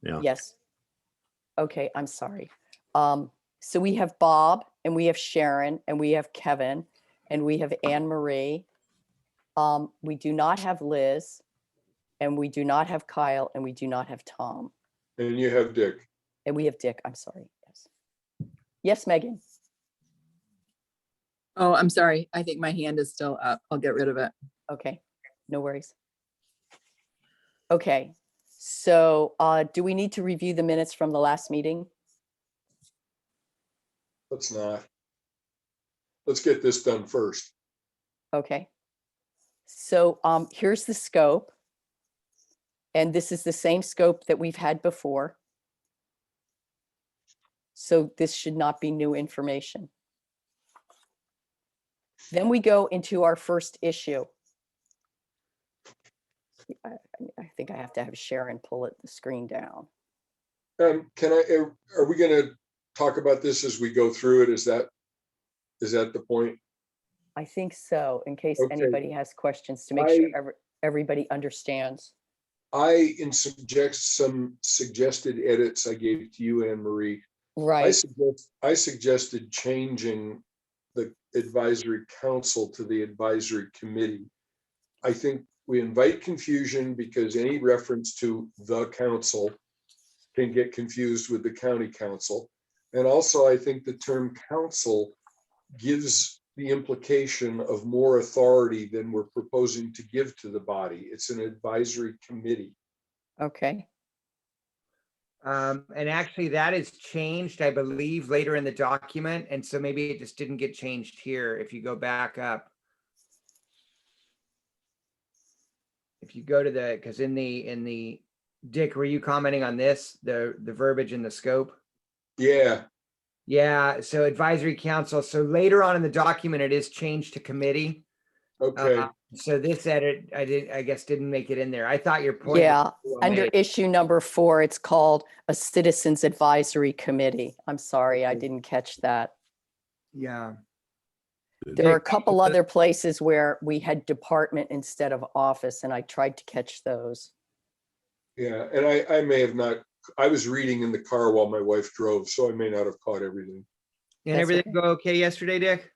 Yeah. Yes. Okay, I'm sorry. So we have Bob and we have Sharon and we have Kevin and we have Anne Marie. We do not have Liz and we do not have Kyle and we do not have Tom. And you have Dick. And we have Dick. I'm sorry. Yes. Yes, Megan. Oh, I'm sorry. I think my hand is still up. I'll get rid of it. Okay, no worries. Okay, so do we need to review the minutes from the last meeting? Let's not. Let's get this done first. Okay. So here's the scope. And this is the same scope that we've had before. So this should not be new information. Then we go into our first issue. I think I have to have Sharon pull the screen down. Are we gonna talk about this as we go through it? Is that the point? I think so, in case Okay. anybody has questions, to make sure everybody understands. In some suggested edits I gave to you, Anne Marie. Right, I suggested changing the advisory council to the advisory committee. I think we invite confusion because any reference to the council can get confused with the county council. And also, I think the term council gives the implication of more authority than we're proposing to give to the body. It's an advisory committee. okay. And actually that is changed, I believe, later in the document. And so maybe it just didn't get changed here. If you go back up. If you go to the, because in the, Dick, were you commenting on this, the verbiage in the scope? Yeah, Yeah, so advisory council. So later on in the document, it is changed to committee. okay. So this edit, I guess didn't make it in there. I thought your point. Yeah, was well under made. issue number 4, it's called a Citizens Advisory Committee. I'm sorry, I Okay. didn't catch that. Yeah. There are a couple other places where we had department instead of office, and I tried to catch those. Yeah, and I may have not, I was reading in the car while my wife drove, so I may not have caught everything. And That's everything okay. go okay yesterday, Dick?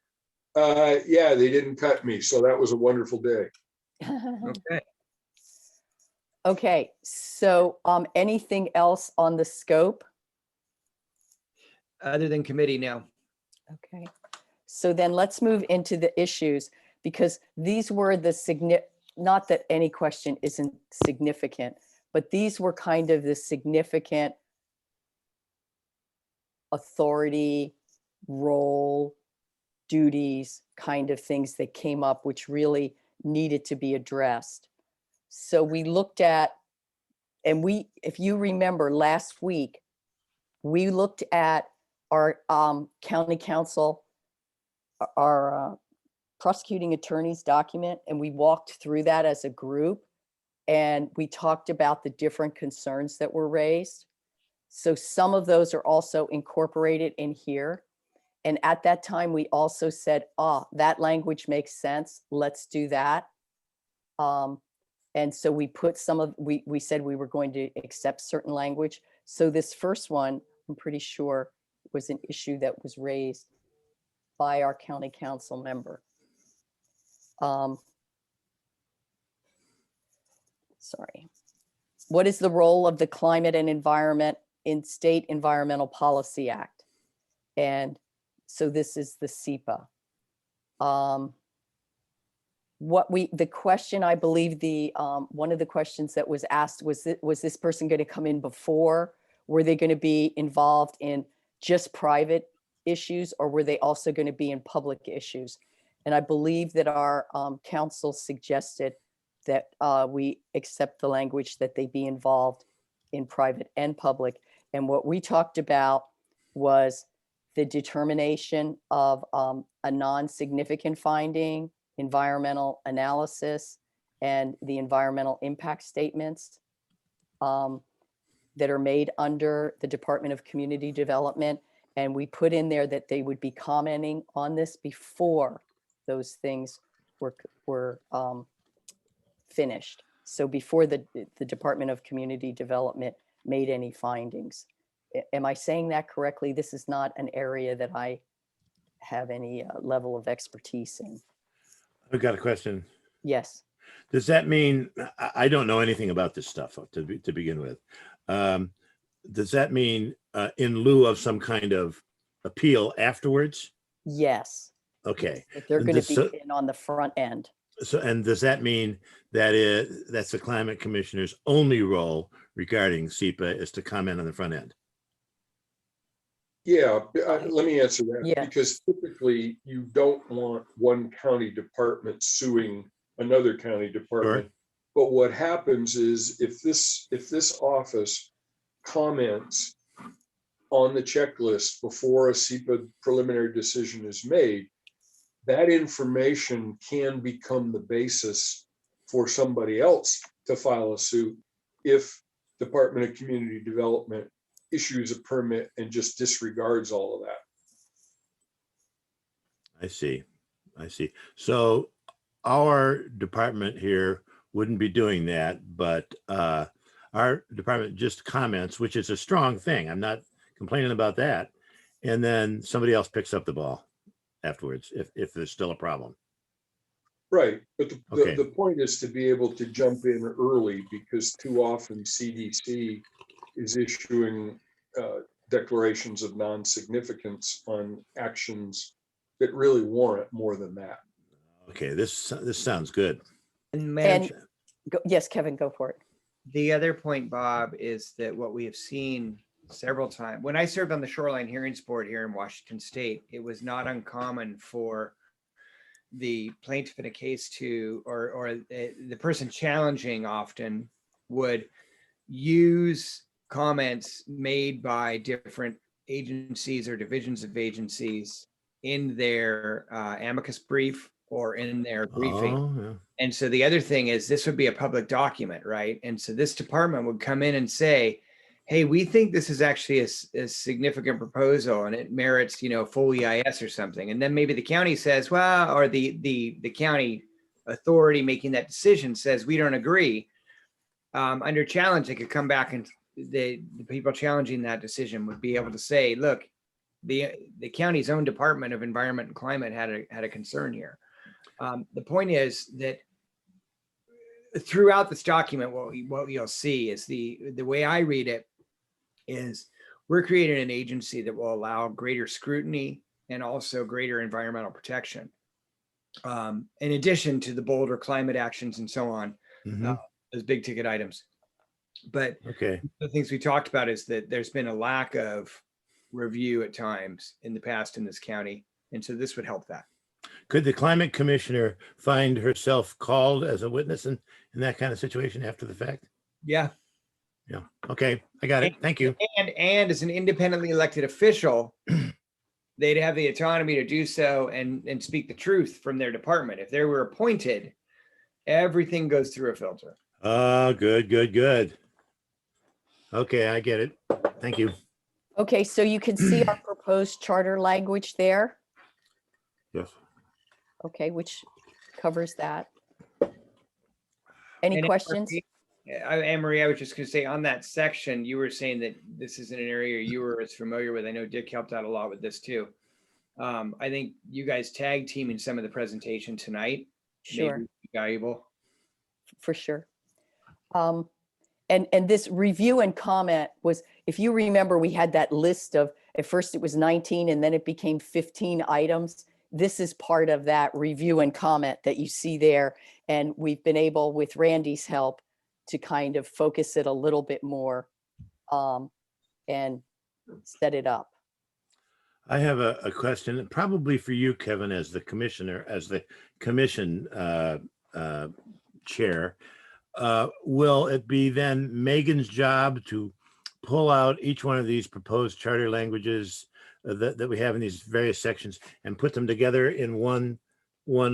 Yeah, they didn't cut me, so that was a wonderful day. Okay. Okay, so anything else on the scope? Other than committee now. Okay, so then let's move into the issues, because these were the not that any question isn't significant, but these were kind of the significant authority, role, duties, kind of things that came up, which really needed to be addressed. So we looked at, and if you remember last week, we looked at our county council, our prosecuting attorney's document, and we walked through that as a group. And we talked about the different concerns that were raised. So some of those are also incorporated in here. And at that time, we also said, that language makes sense. Let's do that. And so we put we said we were going to accept certain language. So this first one, I'm pretty sure, was an issue that was raised by our county council member. Sorry. What is the role of the Climate and Environment in State Environmental Policy Act? And so this is the SEPA. The question, I believe one of the questions that was asked was this person going to come in before? Were they going to be involved in just private issues, or were they also going to be in public issues? And I believe that our council suggested that we accept the language that they be involved in private and public. And what we talked about was the determination of a non-significant finding, environmental analysis, and the environmental impact statements that are made under the Department of Community Development. And we put in there that they would be commenting on this before those things were finished. So before the Department of Community Development made any findings. Am I saying that correctly? This is not an area that I have any level of expertise in. I've got a question. Yes, Does that mean, I don't know anything about this stuff to begin with. Does that mean in lieu of some kind of appeal afterwards? yes. Okay. That they're And going to this- so- be in on the front end. So, and does that mean that that's the climate commissioner's only role regarding SEPA is to comment on the front end? Yeah, let me answer that. Yeah. Because typically you don't want one county department suing another county department. But what happens is if this office comments on the checklist before a SEPA preliminary decision is made, that information can become the basis for somebody else to file a suit if Department of Community Development issues a permit and just disregards all of that. I see. So our department here wouldn't be doing that, but our department just comments, which is a strong thing. I'm not complaining about that. And then somebody else picks up the ball afterwards if there's still a problem. Right, but Okay. the point is to be able to jump in early, because too often CDC is issuing declarations of non-significance on actions that really warrant more than that. Okay, this sounds good. And Madam And- Chair, Yes, Kevin, go for it. the other point, Bob, is that what we have seen several times, when I served on the Shoreline Hearings Board here in Washington State, it was not uncommon for the plaintiff in a case to, or the person challenging often would use comments made by different agencies or divisions of agencies in their amicus brief or in their briefing. Oh, yeah. And so the other thing is this would be a public document, right? And so this department would come in and say, hey, we think this is actually a significant proposal and it merits, full EIS or something. And then maybe the county says, well, or the county authority making that decision says, we don't agree. Under challenge, they could come back and the people challenging that decision would be able to say, look, the county's own Department of Environment and Climate had a concern here. The point is that throughout this document, what you'll see is the way I read it is we're creating an agency that will allow greater scrutiny and also greater environmental protection. In addition to the bolder climate actions and so on, Mhm. those big ticket items. But Okay. the things we talked about is that there's been a lack of review at times in the past in this county. And so this would help that. Could the climate commissioner find herself called as a witness in that kind of situation after the fact? Yeah. Yeah. Okay, I got it. Thank you. And as an independently elected official, they'd have the autonomy to do so and speak the truth from their department. If they were appointed, everything goes through a filter. Oh, good. Okay, I get it. Thank you. Okay, so you can see our proposed charter language there. Yes. Okay, which covers that. Any And questions? Anne Marie, I was just going to say on that section, you were saying that this is an area you were as familiar with. I know Dick helped out a lot with this too. I think you guys tag teaming some of the presentation tonight. Sure. May be valuable. For sure. And this review and comment was, if you remember, we had that list of, at first it was 19 and then it became 15 items. This is part of that review and comment that you see there. And we've been able, with Randy's help, to kind of focus it a little bit more and set it up. I have a question, probably for you, Kevin, as the commissioner, as the commission chair. Will it be then Megan's job to pull out each one of these proposed charter languages that we have in these various sections and put them together in one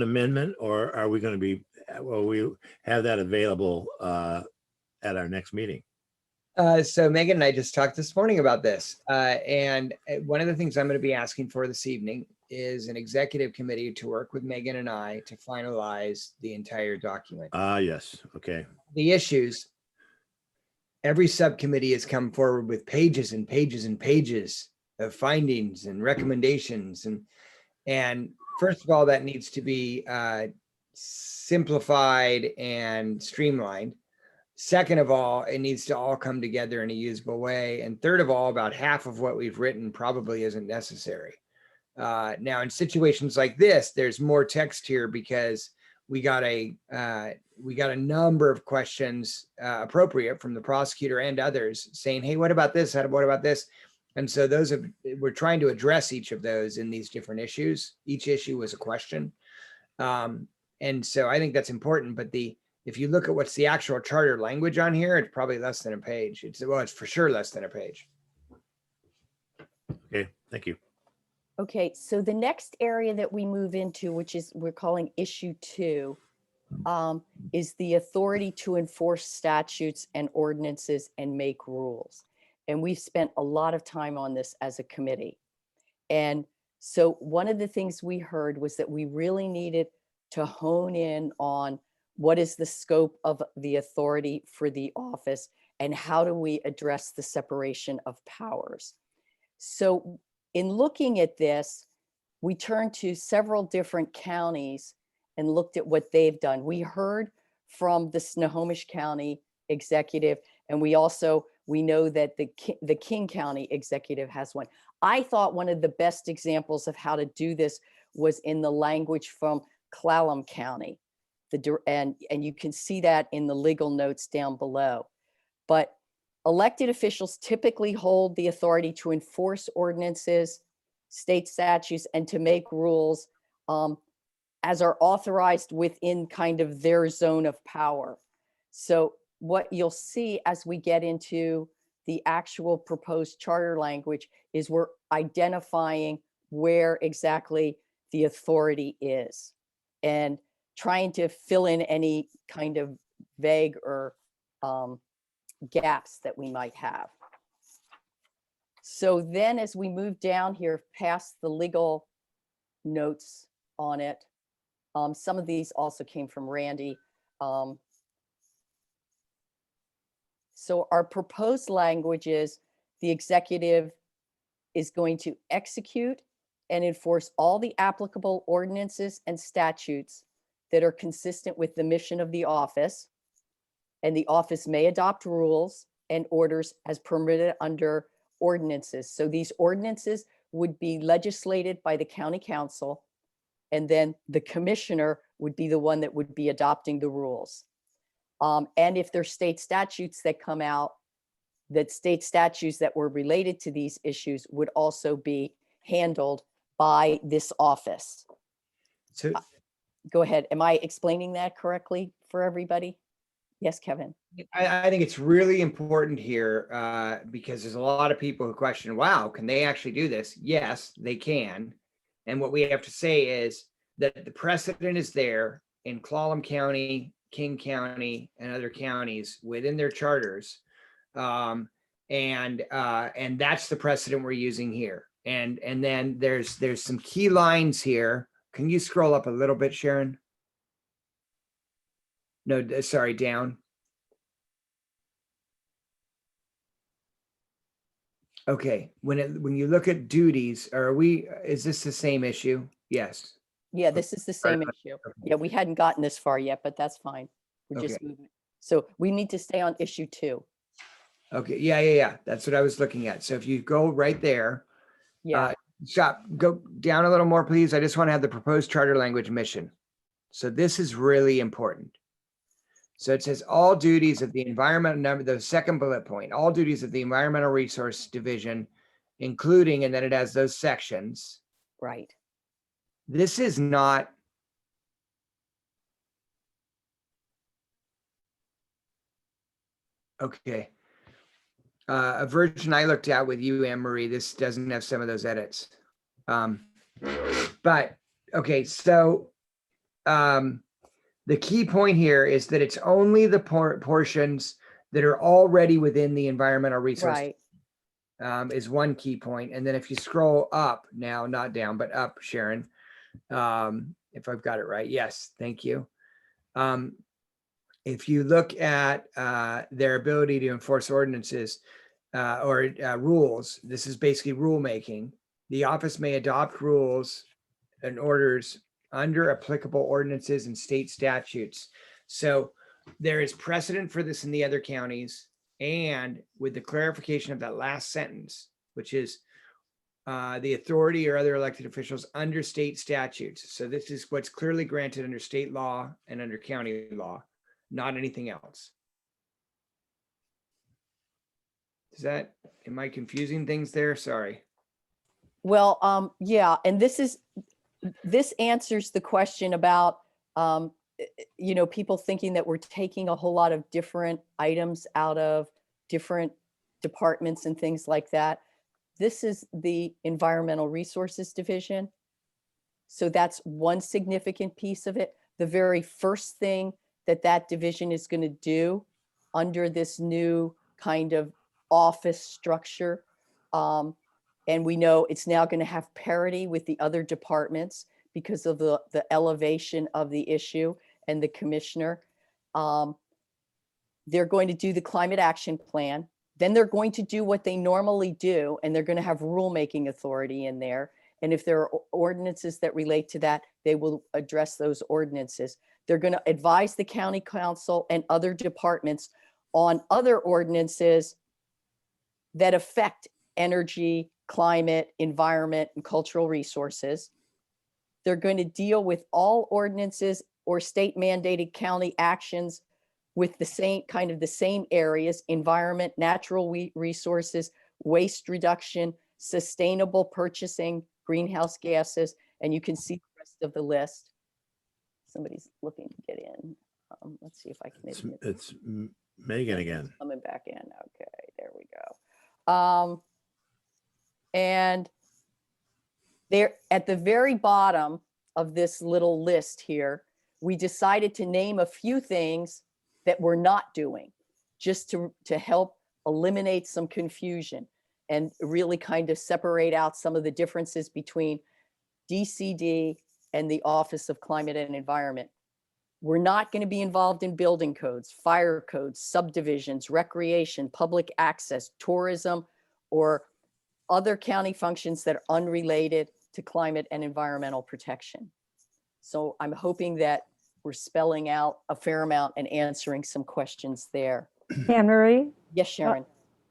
amendment, or are we going to be, will we have that available at our next meeting? So Megan and I just talked this morning about this. And one of the things I'm going to be asking for this evening is an executive committee to work with Megan and I to finalize the entire document. Yes, okay. The issues. every subcommittee has come forward with pages and pages and pages of findings and recommendations. And first of all, that needs to be simplified and streamlined. Second of all, it needs to all come together in a usable way. And third of all, about half of what we've written probably isn't necessary. Now, in situations like this, there's more text here because we got a number of questions appropriate from the prosecutor and others saying, hey, what about this? What about this? And so we're trying to address each of those in these different issues. Each issue was a question. And so I think that's important, but if you look at what's the actual charter language on here, it's probably less than a page. It's for sure less than a page. Okay, thank you. Okay, so the next area that we move into, which is we're calling issue 2, is the authority to enforce statutes and ordinances and make rules. And we've spent a lot of time on this as a committee. And so one of the things we heard was that we really needed to hone in on what is the scope of the authority for the office and how do we address the separation of powers. So in looking at this, we turned to several different counties and looked at what they've done. We heard from the Snohomish County executive, and we know that the King County executive has one. I thought one of the best examples of how to do this was in the language from Clallam County. And you can see that in the legal notes down below. But elected officials typically hold the authority to enforce ordinances, state statutes, and to make rules as are authorized within kind of their zone of power. So what you'll see as we get into the actual proposed charter language is we're identifying where exactly the authority is and trying to fill in any kind of vague or gaps that we might have. So then as we move down here past the legal notes on it, some of these also came from Randy. So our proposed language is the executive is going to execute and enforce all the applicable ordinances and statutes that are consistent with the mission of the office. And the office may adopt rules and orders as permitted under ordinances. So these ordinances would be legislated by the county council, and then the commissioner would be the one that would be adopting the rules. And if there's state statutes that come out, that state statutes that were related to these issues would also be handled by this office. So Go ahead. Am I explaining that correctly for everybody? Yes, Kevin. I think it's really important here because there's a lot of people who question, wow, can they actually do this? Yes, they can. And what we have to say is that the precedent is there in Clallam County, King County, and other counties within their charters. And that's the precedent we're using here. And then there's some key lines here. Can you scroll up a little bit, Sharon? No, sorry, down. Okay, when you look at duties, is this the same issue? Yes. Yeah, this is the same issue. Yeah, we hadn't gotten this far yet, but that's fine. We're just moving. So we need to stay on issue 2. Okay, yeah. That's what I was looking at. So if you go right there, Yeah, go down a little more, please. I just want to have the proposed charter language mission. So this is really important. So it says all duties of the environmental, the second bullet point, all duties of the Environmental Resource Division, including, and then it has those sections. right. This is not. Okay. A version I looked at with you, Anne Marie, this doesn't have some of those edits. But okay, so the key point here is that it's only the portions that are already within the environmental resource Right. is one key point. And then if you scroll up now, not down, but up, Sharon, if I've got it right. Yes, thank you. if you look at their ability to enforce ordinances or rules, this is basically rulemaking. The office may adopt rules and orders under applicable ordinances and state statutes. So there is precedent for this in the other counties. And with the clarification of that last sentence, which is the authority or other elected officials under state statutes. So this is what's clearly granted under state law and under county law, not anything else. Am I confusing things there? Sorry. Well, yeah, and this answers the question about, people thinking that we're taking a whole lot of different items out of different departments and things like that. This is the Environmental Resources Division. So that's one significant piece of it. The very first thing that division is going to do under this new kind of office structure, and we know it's now going to have parity with the other departments because of the elevation of the issue and the commissioner. They're going to do the climate action plan. Then they're going to do what they normally do, and they're going to have rulemaking authority in there. And if there are ordinances that relate to that, they will address those ordinances. They're going to advise the county council and other departments on other ordinances that affect energy, climate, environment, and cultural resources. They're going to deal with all ordinances or state mandated county actions with the same areas: environment, natural resources, waste reduction, sustainable purchasing, greenhouse gases, and you can see the rest of the list. Somebody's looking to get in. Let's see if I can. It's Megan again. Coming back in. Okay, there we go. And there at the very bottom of this little list here, we decided to name a few things that we're not doing, just to help eliminate some confusion and really kind of separate out some of the differences between DCD and the Office of Climate and Environment. We're not going to be involved in building codes, fire codes, subdivisions, recreation, public access, tourism, or other county functions that are unrelated to climate and environmental protection. So I'm hoping that we're spelling out a fair amount and answering some questions there. Anne Marie, Yes, Sharon.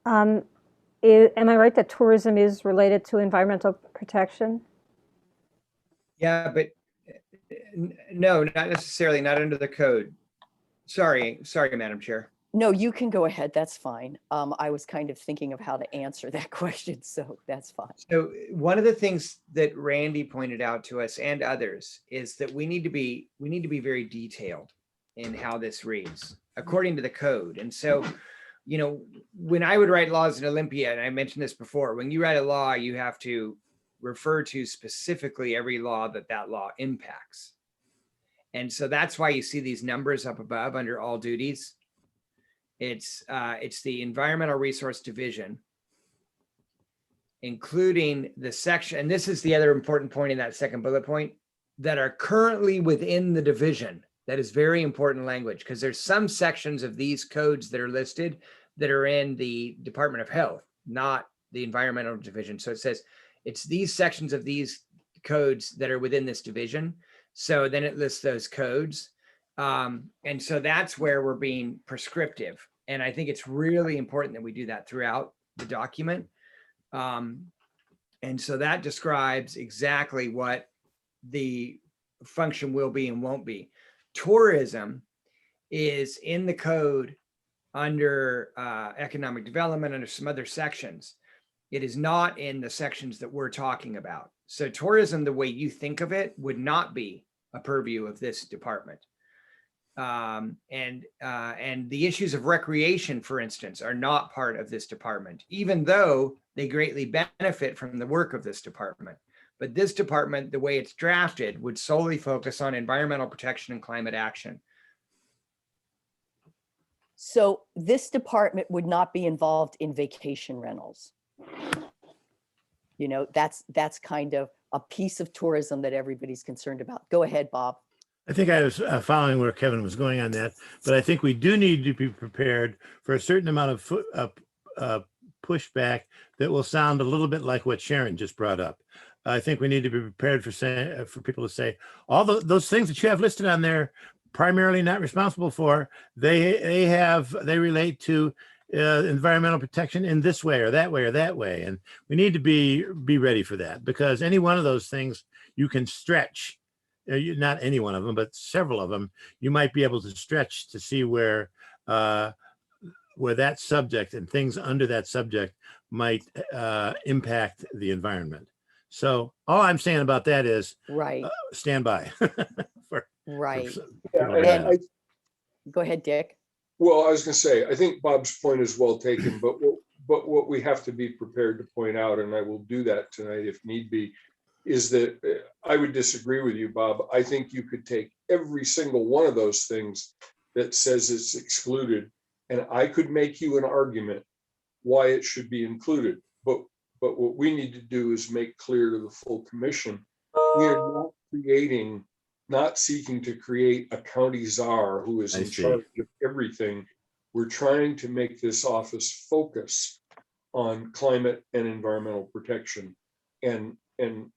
am I right that tourism is related to environmental protection? Yeah, but no, not necessarily, not under the code. Sorry, Madam Chair. No, you can go ahead. That's fine. I was kind of thinking of how to answer that question, so that's fine. So one of the things that Randy pointed out to us and others is that we need to be very detailed in how this reads according to the code. And so, when I would write laws in Olympia, and I mentioned this before, when you write a law, you have to refer to specifically every law that law impacts. And so that's why you see these numbers up above under all duties. It's the Environmental Resource Division, including the section, and this is the other important point in that second bullet point, that are currently within the division. That is very important language, because there's some sections of these codes that are listed that are in the Department of Health, not the Environmental Division. So it says it's these sections of these codes that are within this division. So then it lists those codes. And so that's where we're being prescriptive. And I think it's really important that we do that throughout the document. And so that describes exactly what the function will be and won't be. Tourism is in the code under economic development, under some other sections. It is not in the sections that we're talking about. So tourism, the way you think of it, would not be a purview of this department. And the issues of recreation, for instance, are not part of this department, even though they greatly benefit from the work of this department. But this department, the way it's drafted, would solely focus on environmental protection and climate action. So this department would not be involved in vacation rentals. That's kind of a piece of tourism that everybody's concerned about. Go ahead, Bob. I think I was following where Kevin was going on that, but I think we do need to be prepared for a certain amount of pushback that will sound a little bit like what Sharon just brought up. I think we need to be prepared for people to say all those things that you have listed on there, primarily not responsible for. They relate to environmental protection in this way or that way or that way, and we need to be ready for that, because any one of those things you can stretch. Not any one of them, but several of them, you might be able to stretch to see where that subject and things under that subject might impact the environment. So all I'm saying about that is Right, stand by. for right. people Yeah, to and have. Go ahead, Dick. well, I was going to say, I think Bob's point is well taken, but what we have to be prepared to point out, and I will do that tonight if need be, is that I would disagree with you, Bob. I think you could take every single one of those things that says it's excluded, and I could make you an argument why it should be included. But what we need to do is make clear to the full commission, we are not seeking to create a county czar who is I in see. charge of everything. We're trying to make this office focus on climate and environmental protection and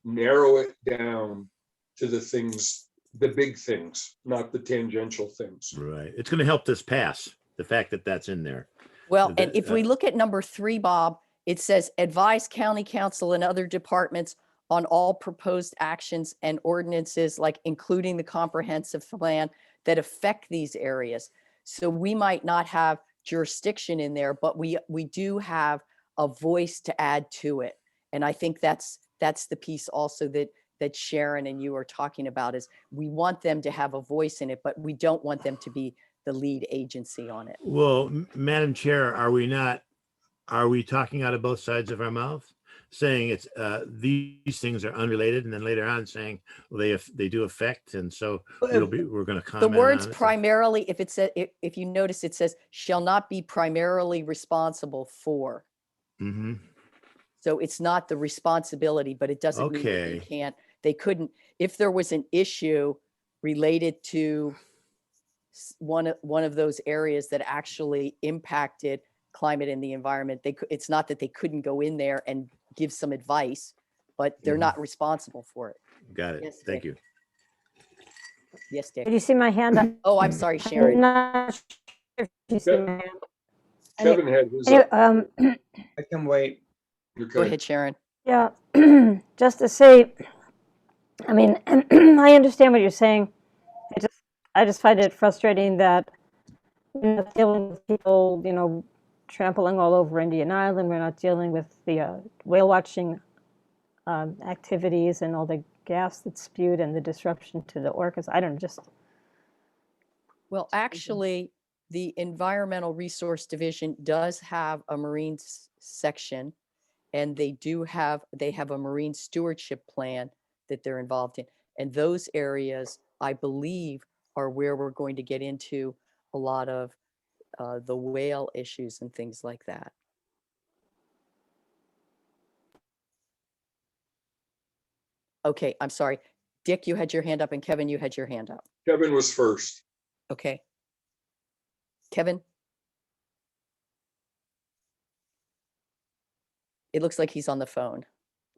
narrow it down to the things, the big things, not the tangential things. Right. It's going to help this pass, the fact that that's in there. Well, and The- if we look at number 3, Bob, it says advise county council and other departments on all proposed actions and ordinances, like including the comprehensive plan that affect these areas. So we might not have jurisdiction in there, but we do have a voice to add to it. And I think that's the piece also that Sharon and you are talking about, is we want them to have a voice in it, but we don't want them to be the lead agency on it. Well, Madam Chair, are we talking out of both sides of our mouth, saying it's these things are unrelated, and then later on saying, well, they do affect, and so we're going to The comment words on it? primarily, if you notice, it says shall not be primarily responsible for. Mm-hmm. So it's not the responsibility, but it doesn't mean that Okay. they couldn't, if there was an issue related to one of those areas that actually impacted climate and the environment, it's not that they couldn't go in there and give some advice, but they're Mhm. not responsible for it. Got it. Yes, Thank Dick. you. Yes, Dick. Did you see my hand up? Oh, I'm sorry, I'm Sharon. not sure if you see my hand. Kevin had his. Anyway, I can wait. Go Okay. ahead, Sharon. yeah, just to say, I mean, I understand what you're saying. I just find it frustrating that we're not dealing with people, trampling all over Indian Island. We're not dealing with the whale watching activities and all the gas that's spewed and the disruption to the orcas. I don't just. Well, actually, the Environmental Resource Division does have a marine section, and they have a marine stewardship plan that they're involved in. And those areas, I believe, are where we're going to get into a lot of the whale issues and things like that. Okay, I'm sorry. Dick, you had your hand up, and Kevin, you had your hand up. Kevin was first. Okay. Kevin? It looks like he's on the phone.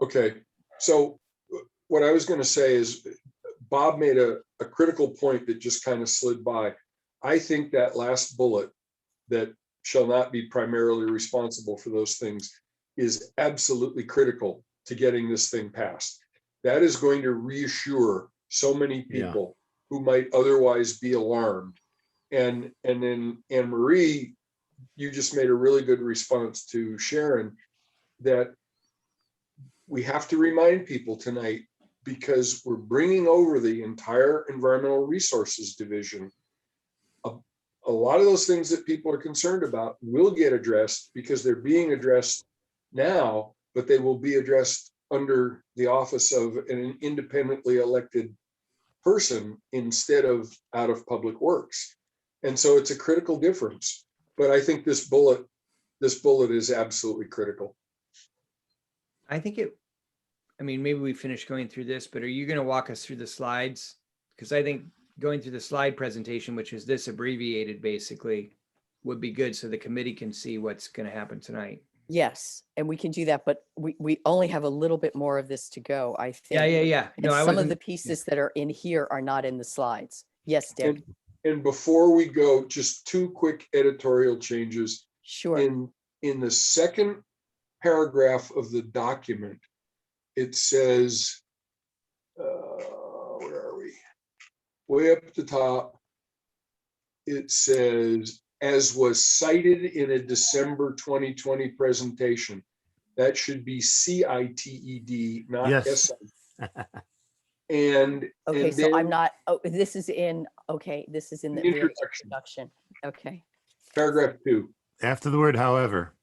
Okay, so what I was going to say is Bob made a critical point that just kind of slid by. I think that last bullet, that shall not be primarily responsible for those things, is absolutely critical to getting this thing passed. That is going to reassure so many people who might otherwise be alarmed. And then Anne Marie, you just made a really good response to Sharon, that we have to remind people tonight, because we're bringing over the entire Environmental Resources Division. A lot of those things that people are concerned about will get addressed, because they're being addressed now, but they will be addressed under the office of an independently elected person instead of out of Public Works. And so it's a critical difference. But I think this bullet is absolutely critical. I think maybe we finish going through this, but are you going to walk us through the slides? Because I think going through the slide presentation, which is this abbreviated basically, would be good so the committee can see what's going to happen tonight. Yes, and we can do that, but we only have a little bit more of this to go, I think. Yeah. And No, I some of wasn't. the pieces that are in here are not in the slides. Yes, Dick, And before we go, just two quick editorial changes. sure. In the second paragraph of the document, it says, where are we? Way up at the top, it says, as was cited in a December 2020 presentation. That should be CITED, not Yes. SI. And Okay, so I'm then not, oh, this is in, okay, this is in the The very introduction. introduction. Okay. paragraph 2. After the word however,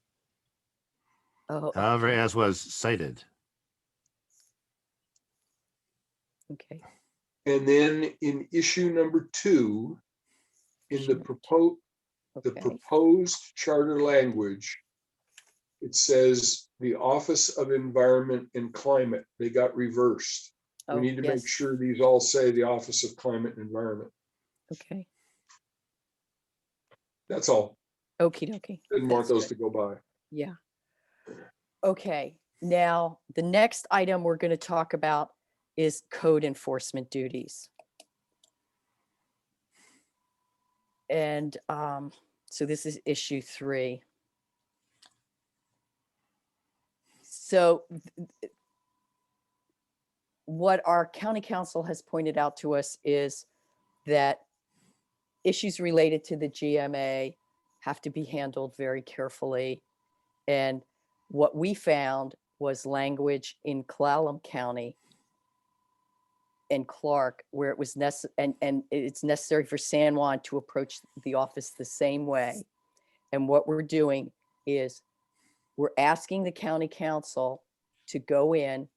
Oh, however, as was cited. okay. And then in issue number 2, in the Okay. proposed charter language, it says the Office of Environment and Climate, they got reversed. We Oh, need to make yes. sure these all say the Office of Climate and Environment. Okay. That's all. Okie dokie. Didn't want That's those good. to go by. Yeah. Okay, now the next item we're going to talk about is code enforcement duties. And so this is issue 3. So what our county council has pointed out to us is that issues related to the GMA have to be handled very carefully. And what we found was language in Clallam County and Clark where it was necessary, and it's necessary for San Juan to approach the office the same way. And what we're doing is we're asking the county council to go in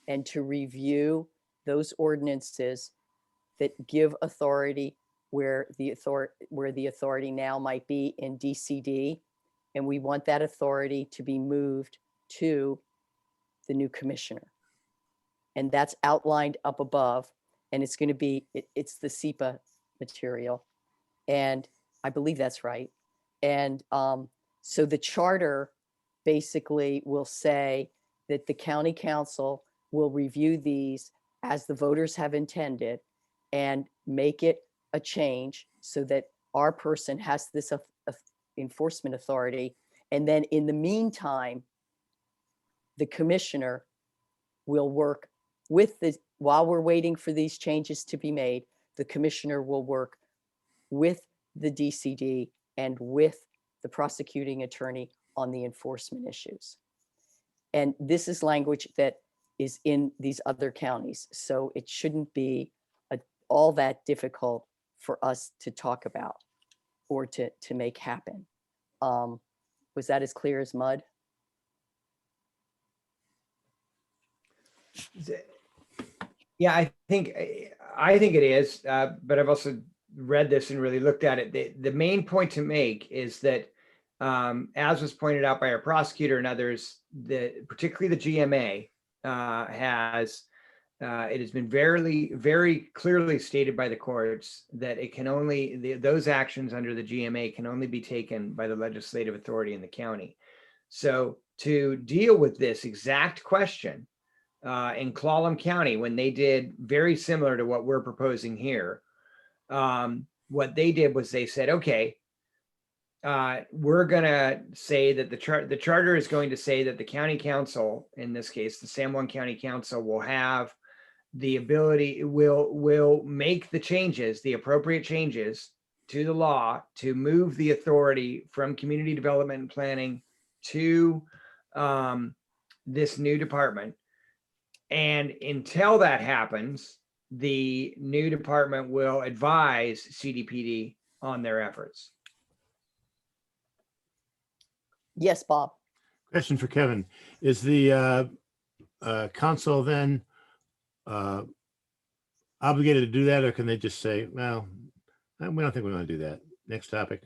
and to review those ordinances that give authority where the authority now might be in DCD. And we want that authority to be moved to the new commissioner. And that's outlined up above. And it's going to be, it's the SEPA material. And I believe that's right. And so the charter basically will say that the county council will review these as the voters have intended and make it a change so that our person has this enforcement authority. And then in the meantime, the commissioner will work with the, while we're waiting for these changes to be made, the commissioner will work with the DCD and with the prosecuting attorney on the enforcement issues. And this is language that is in these other counties. So it shouldn't be all that difficult for us to talk about or to make happen. Was that as clear as mud? Yeah, I think it is, but I've also read this and really looked at it. The main point to make is that, as was pointed out by our prosecutor and others, that particularly the GMA it has been very clearly stated by the courts that it can only, those actions under the GMA can only be taken by the legislative authority in the county. So to deal with this exact question in Clallam County, when they did very similar to what we're proposing here, what they did was they said, okay, we're going to say that the charter is going to say that the county council, in this case, the San Juan County Council, will have the ability, will make the changes, the appropriate changes to the law to move the authority from community development and planning to this new department. And until that happens, the new department will advise CDPD on their efforts. Yes, Bob. Question for Kevin. Is the council then obligated to do that, or can they just say, well, we don't think we want to do that? Next topic.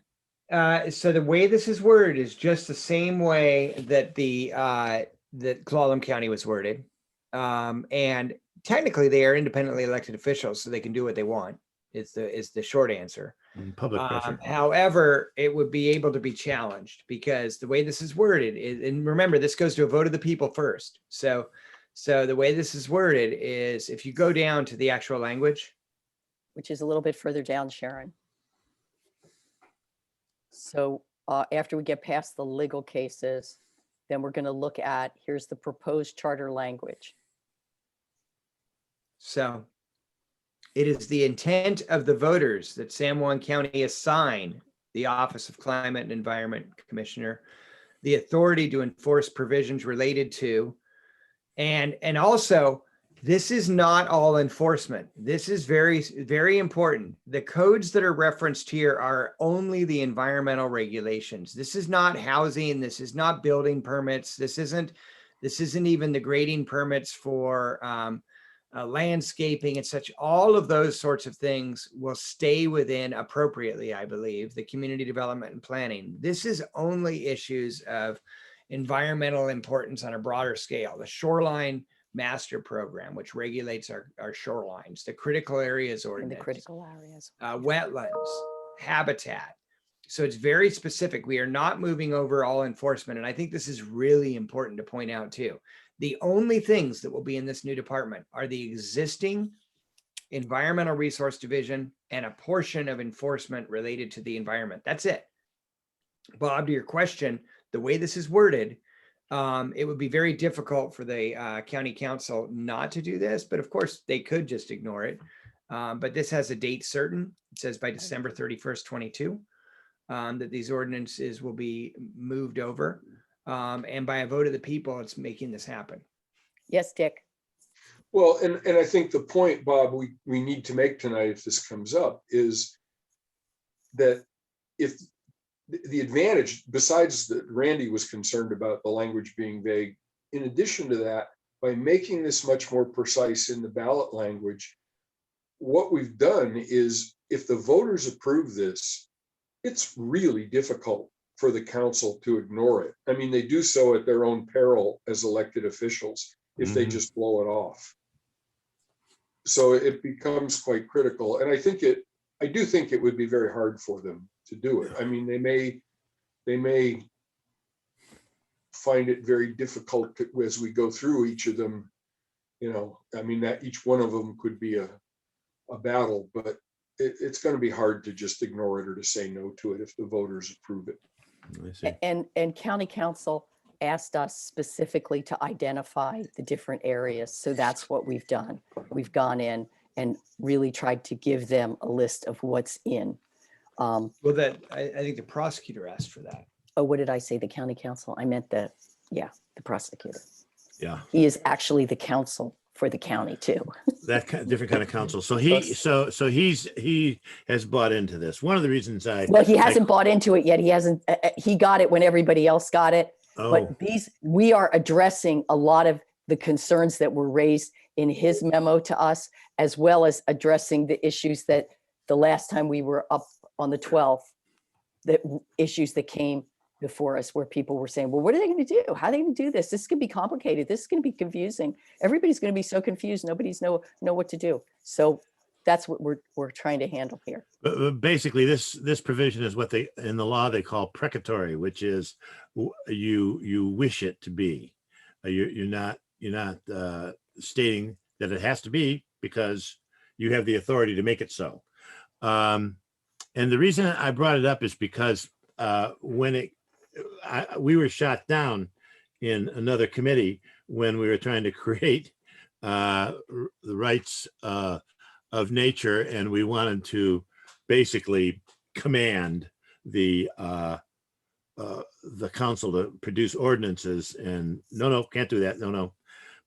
So the way this is worded is just the same way that that Clallam County was worded. And technically they are independently elected officials, so they can do what they want. is the short answer. Public pressure. However, it would be able to be challenged because the way this is worded is, and remember, this goes to a vote of the people first. So the way this is worded is if you go down to the actual language, which is a little bit further down, Sharon. So after we get past the legal cases, then we're going to look at, here's the proposed charter language. so it is the intent of the voters that San Juan County assign the Office of Climate and Environment Commissioner the authority to enforce provisions related to, and also this is not all enforcement. This is very, very important. The codes that are referenced here are only the environmental regulations. This is not housing. This is not building permits. This isn't even the grading permits for landscaping and such. All of those sorts of things will stay within appropriately, I believe, the community development and planning. This is only issues of environmental importance on a broader scale. The shoreline master program, which regulates our shorelines, the critical areas In ordinance, the critical areas. wetlands, habitat. So it's very specific. We are not moving over all enforcement. And I think this is really important to point out too. The only things that will be in this new department are the existing Environmental Resource Division and a portion of enforcement related to the environment. That's it. Bob, to your question, the way this is worded, it would be very difficult for the county council not to do this, but of course they could just ignore it. But this has a date certain. It says by December 31st, 22, that these ordinances will be moved over. And by a vote of the people, it's making this happen. Yes, Dick. Well, and I think the point, Bob, we need to make tonight, if this comes up, is that if the advantage, besides that Randy was concerned about the language being vague, in addition to that, by making this much more precise in the ballot language, what we've done is if the voters approve this, it's really difficult for the council to ignore it. I mean, they do so at their own peril as elected officials if they Mhm. just blow it off. So it becomes quite critical. And I do think it would be very hard for them to do it. I mean, they may find it very difficult as we go through each of them. I mean, that each one of them could be a battle, but it's going to be hard to just ignore it or to say no to it if the voters approve it. I see. And county council asked us specifically to identify the different areas. So that's what we've done. We've gone in and really tried to give them a list of what's in. Well, I think the prosecutor asked for that. Oh, what did I say? The county council? I meant the prosecutor. Yeah, He is actually the counsel for the county too. different kind of council. So he has bought into this. One of the reasons Well, he hasn't bought into it yet. He hasn't, he got it when everybody else got it. oh, But we are addressing a lot of the concerns that were raised in his memo to us, as well as addressing the issues that the last time we were up on the 12th, the issues that came before us where people were saying, well, what are they going to do? How are they going to do this? This is going to be complicated. This is going to be confusing. Everybody's going to be so confused. Nobody's know what to do. So that's what we're trying to handle here. but basically this provision is what they, in the law, they call precatory, which is you wish it to be. You're not stating that it has to be because you have the authority to make it so. And the reason I brought it up is because when we were shot down in another committee when we were trying to create the rights of nature, and we wanted to basically command the council to produce ordinances, and no, can't do that, no.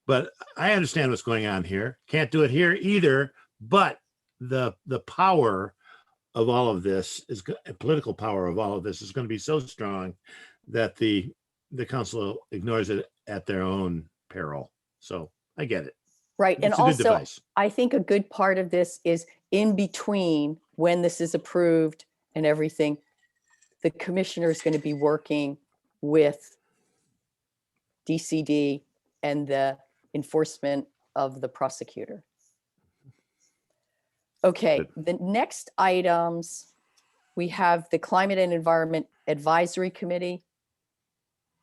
But I understand what's going on here. Can't do it here either. But the power of all of this is political power of all of this is going to be so strong that the council ignores it at their own peril. So I get it. Right. And It's a good also, device. I think a good part of this is in between when this is approved and everything, the commissioner is going to be working with DCD and the enforcement of the prosecutor. Okay, Good. the next items, we have the Climate and Environment Advisory Committee.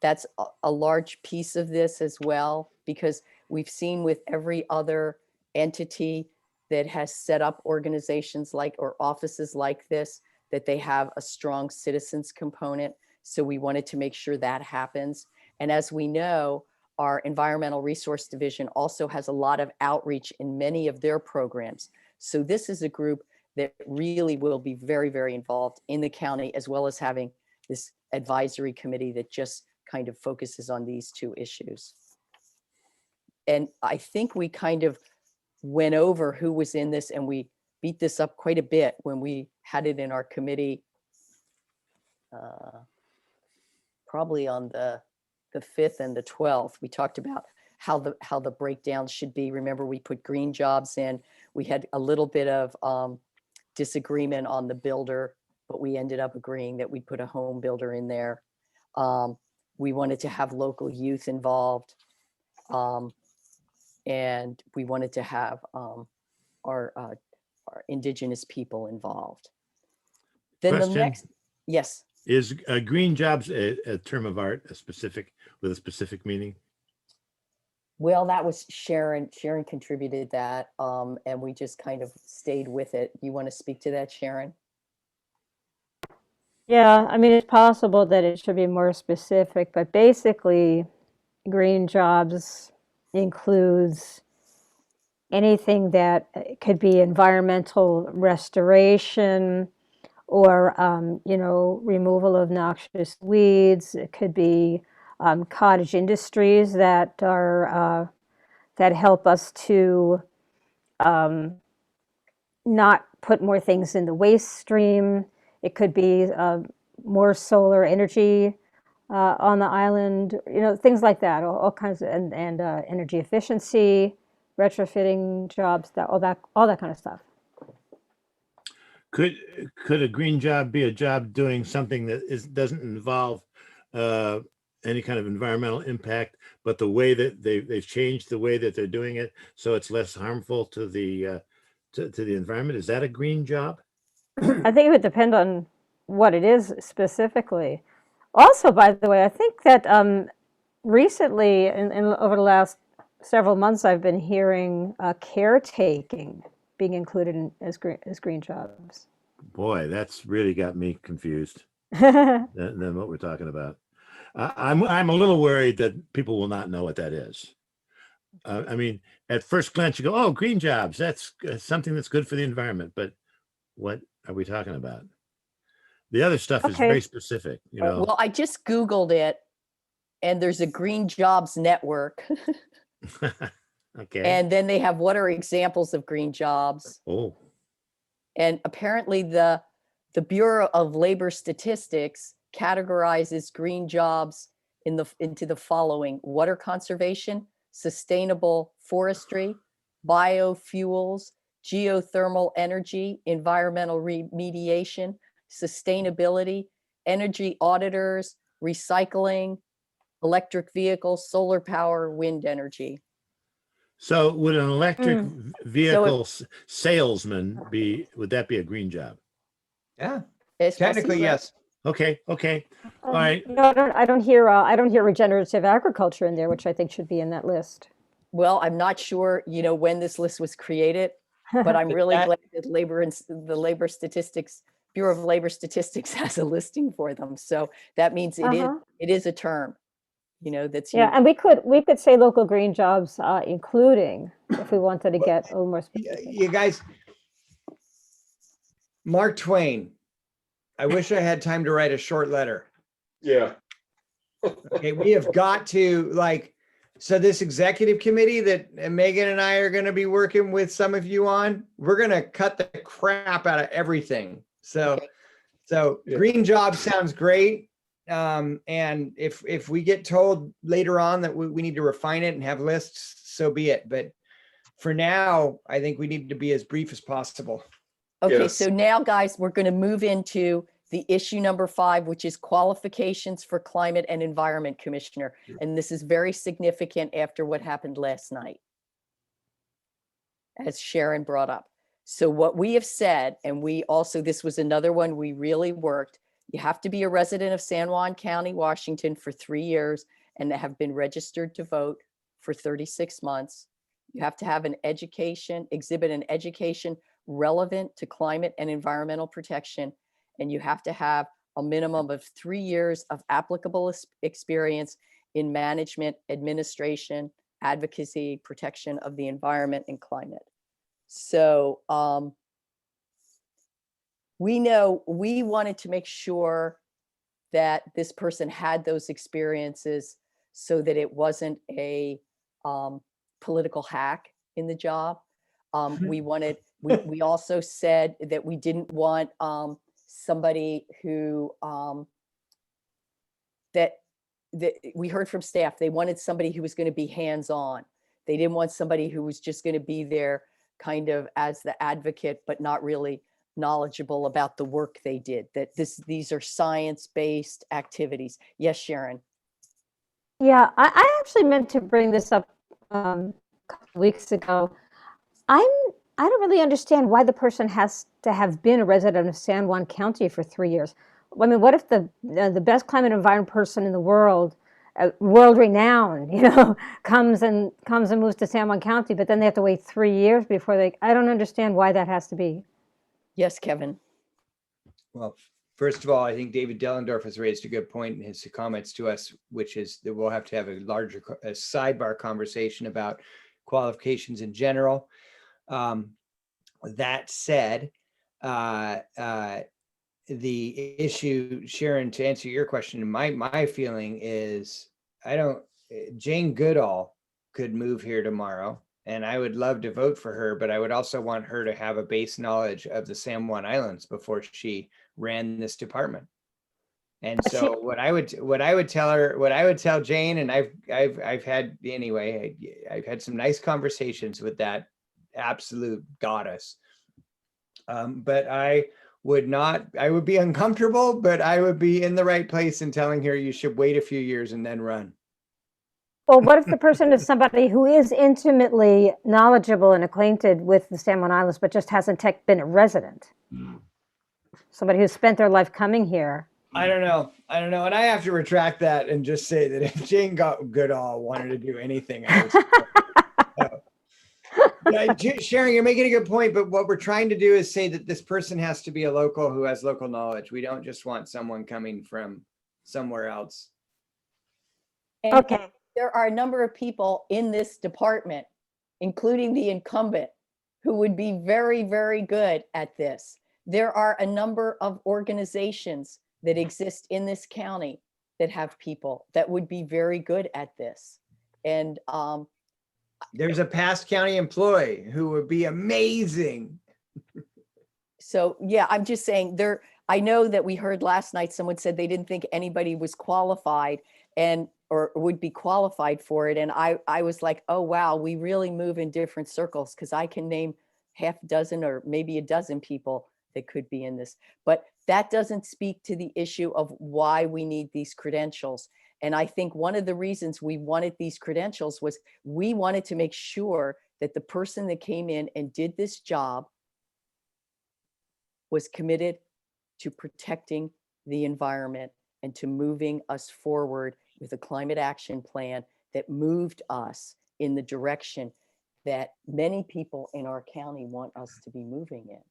That's a large piece of this as well, because we've seen with every other entity that has set up organizations like, or offices like this, that they have a strong citizens component. So we wanted to make sure that happens. And as we know, our Environmental Resource Division also has a lot of outreach in many of their programs. So this is a group that really will be very, very involved in the county, as well as having this advisory committee that just kind of focuses on these two issues. And I think we kind of went over who was in this, and we beat this up quite a bit when we had it in our committee, probably on the 5th and the 12th. We talked about how the breakdown should be. Remember, we put green jobs in. We had a little bit of disagreement on the builder, but we ended up agreeing that we put a home builder in there. We wanted to have local youth involved. And we wanted to have our indigenous people involved. Then the Question. next, yes. Is green jobs a term of art, with a specific meaning? Well, that was Sharon. Sharon contributed that, and we just kind of stayed with it. You want to speak to that, Sharon? Yeah, I mean, it's possible that it should be more specific, but basically, green jobs includes anything that could be environmental restoration or, removal of noxious weeds. It could be cottage industries that are that help us to not put more things in the waste stream. It could be more solar energy on the island, things like that, all kinds of, and energy efficiency, retrofitting jobs, all that kind of stuff. Could a green job be a job doing something that doesn't involve any kind of environmental impact, but the way that they've changed the way that they're doing it so it's less harmful to the environment? Is that a green job? I think it would depend on what it is specifically. Also, by the way, I think that recently, over the last several months, I've been hearing caretaking being included as green jobs. Boy, that's really got me confused than what we're talking about. I'm a little worried that people will not know what that is. I mean, at first glance, you go, "Oh, green jobs. That's something that's good for the environment." But what are we talking about? The other stuff is Okay. very specific, Well, I just Googled it, and there's a Green Jobs Network. Okay. And then they have what are examples of green jobs. Oh, And apparently the Bureau of Labor Statistics categorizes green jobs into the following: water conservation, sustainable forestry, biofuels, geothermal energy, environmental remediation, sustainability, energy auditors, recycling, electric vehicles, solar power, wind energy. so would an electric vehicle So salesman would that be a green job? Yeah, Especially technically, for- yes. Okay. All right. No, I don't hear regenerative agriculture in there, which I think should be in that list. Well, I'm not sure, when this list was created, but I'm really That- glad that the Labor Statistics, Bureau of Labor Statistics has a listing for them. So that means Uh-huh. it is a term, that's. Yeah, and we could say local green jobs, including, if we wanted to get a little more specific. You guys, Mark Twain, I wish I had time to write a short letter. Yeah, Okay, we have got to so this executive committee that Megan and I are going to be working with some of you on, we're going to cut the crap out of everything. So, Okay. Yeah. green jobs sounds great. And if we get told later on that we need to refine it and have lists, so be it. But for now, I think we need to be as brief as possible. Okay, Yes. so now, guys, we're going to move into the issue number 5, which is qualifications for Climate and Environment Commissioner. And this is very significant after what happened last night, as Sharon brought up. So what we have said, and we also, this was another one we really worked, you have to be a resident of San Juan County, Washington for 3 years and have been registered to vote for 36 months. You have to have an education, exhibit an education relevant to climate and environmental protection. And you have to have a minimum of 3 years of applicable experience in management, administration, advocacy, protection of the environment and climate. So we know we wanted to make sure that this person had those experiences so that it wasn't a political hack in the job. We also said that we didn't want somebody who that we heard from staff, they wanted somebody who was going to be hands-on. They didn't want somebody who was just going to be there kind of as the advocate, but not really knowledgeable about the work they did, that these are science-based activities. Yes, Sharon. Yeah, I actually meant to bring this up a couple weeks ago. I don't really understand why the person has to have been a resident of San Juan County for 3 years. I mean, what if the best climate environment person in the world, world renowned, comes and moves to San Juan County, but then they have to wait 3 years before I don't understand why that has to be. Yes, Kevin. Well, first of all, I think David Dellendorf has raised a good point in his comments to us, which is that we'll have to have a sidebar conversation about qualifications in general. That said, the issue, Sharon, to answer your question, my feeling is Jane Goodall could move here tomorrow, and I would love to vote for her, but I would also want her to have a base knowledge of the San Juan Islands before she ran this department. And so what I would tell Jane, and I've had some nice conversations with that absolute goddess. But I would be uncomfortable, but I would be in the right place in telling her you should wait a few years and then run. Well, what if the person is somebody who is intimately knowledgeable and acquainted with the San Juan Islands, but just hasn't been a resident? Somebody who's spent their life coming here. I don't know. And I have to retract that and just say that if Jane Goodall wanted to do anything, I would Sharon, you're making a good point, but what we're trying to do is say that this person has to be a local who has local knowledge. We don't just want someone coming from somewhere else. And Okay. there are a number of people in this department, including the incumbent, who would be very, very good at this. There are a number of organizations that exist in this county that have people that would be very good at this. And there's a past county employee who would be amazing. so, yeah, I'm just saying I know that we heard last night, someone said they didn't think anybody was qualified or would be qualified for it. And I was like, oh, wow, we really move in different circles, because I can name half a dozen or maybe a dozen people that could be in this. But that doesn't speak to the issue of why we need these credentials. And I think one of the reasons we wanted these credentials was we wanted to make sure that the person that came in and did this job was committed to protecting the environment and to moving us forward with a climate action plan that moved us in the direction that many people in our county want us to be moving in.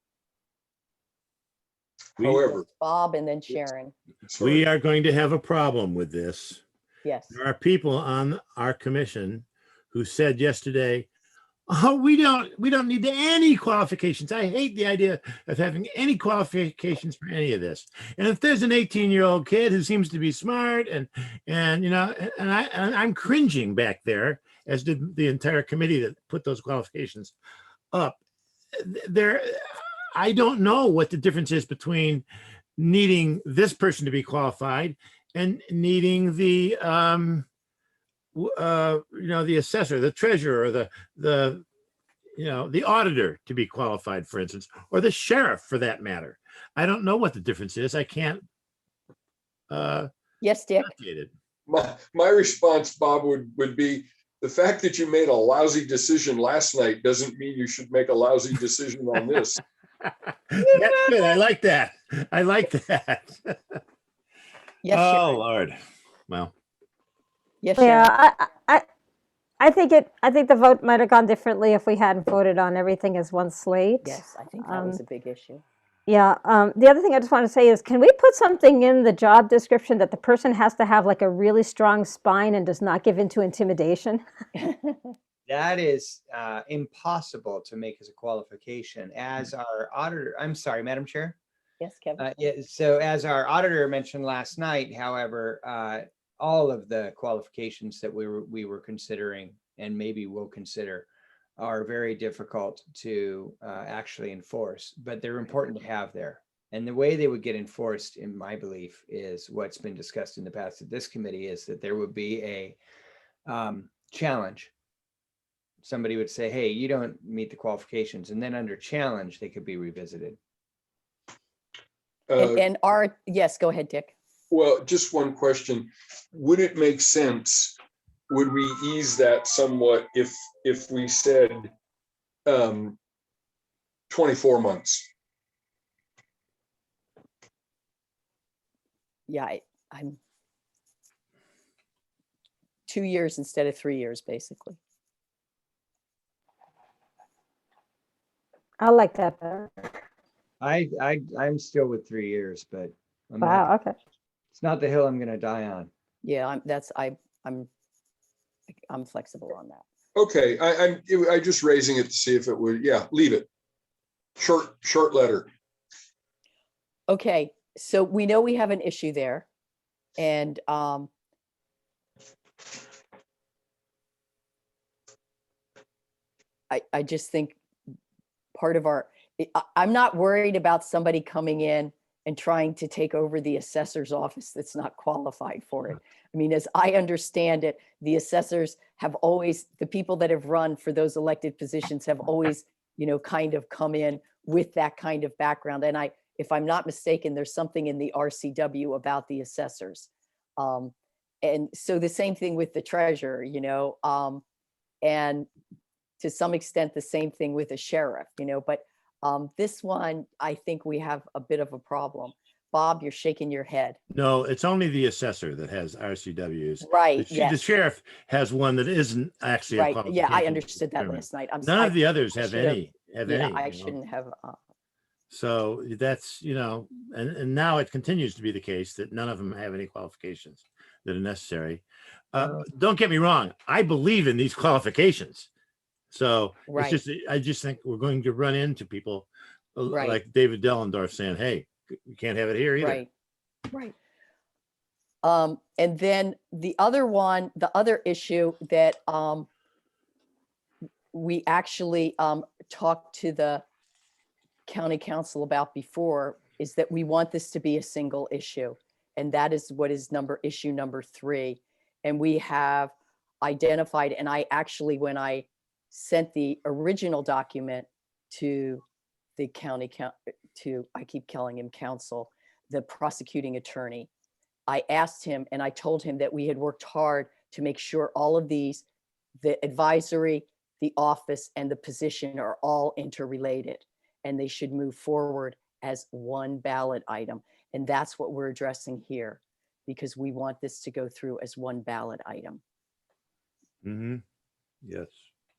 However, Bob and then Sharon. sorry. We are going to have a problem with this. Yes. There are people on our commission who said yesterday, oh, we don't need any qualifications. I hate the idea of having any qualifications for any of this. And if there's an 18-year-old kid who seems to be smart and I'm cringing back there, as did the entire committee that put those qualifications up. I don't know what the difference is between needing this person to be qualified and needing the the assessor, the treasurer, the auditor to be qualified, for instance, or the sheriff for that matter. I don't know what the difference is. I can't. Yes, Dick. My response, Bob, would be the fact that you made a lousy decision last night doesn't mean you should make a lousy decision on this. That's good. I like that. I like that. Yes, Oh, Sharon. Lord. Well, Yes, Sharon. Yeah, I think the vote might have gone differently if we hadn't voted on everything as one slate. Yes, I think that was a big issue. Yeah. The other thing I just want to say is, can we put something in the job description that the person has to have like a really strong spine and does not give into intimidation? That is impossible to make as a qualification. As our auditor, I'm sorry, Madam Chair. Yes, Kevin. Yeah, so as our auditor mentioned last night, however, all of the qualifications that we were considering and maybe will consider are very difficult to actually enforce, but they're important to have there. And the way they would get enforced, in my belief, is what's been discussed in the past at this committee, is that there would be a challenge. Somebody would say, hey, you don't meet the qualifications, and then under challenge, they could be revisited. And yes, go ahead, Dick. Well, just one question. Would it make sense, would we ease that somewhat if we said 24 months? Yeah, I'm 2 years instead of 3 years, basically. I like that better. I'm still with 3 years, but Wow. Okay. it's not the hill I'm going to die on. Yeah, I'm flexible on that. Okay, I'm just raising it to see if it would, yeah, leave it. Short letter. Okay, so we know we have an issue there, and I just think part of I'm not worried about somebody coming in and trying to take over the assessor's office that's not qualified for it. I mean, as I understand it, the assessors have always, the people that have run for those elected positions have always, kind of come in with that kind of background. And if I'm not mistaken, there's something in the RCW about the assessors. And so the same thing with the treasurer, and to some extent, the same thing with the sheriff, but this one, I think we have a bit of a problem. Bob, you're shaking your head. no, it's only the assessor that has RCWs. Right, The yes. sheriff has one that isn't actually a Right, yeah, I qualification understood that determinant. last night. None of the others have should've- any. Yeah, I you know? shouldn't have. So that's, and now it continues to be the case that none of them have any qualifications that are necessary. Don't get me wrong. I believe in these qualifications. So Right. it's just, I just think we're going to run into people Right. like David Dellendorf saying, hey, you can't have it here either. Right. And then the other issue that we actually talked to the county council about before is that we want this to be a single issue. And that is what is issue number 3. And we have identified, and I actually, when I sent the original document to the I keep calling him counsel, the prosecuting attorney, I asked him and I told him that we had worked hard to make sure all of these, the advisory, the office, and the position are all interrelated, and they should move forward as one ballot item. And that's what we're addressing here, because we want this to go through as one ballot item. Mm-hmm. Yes.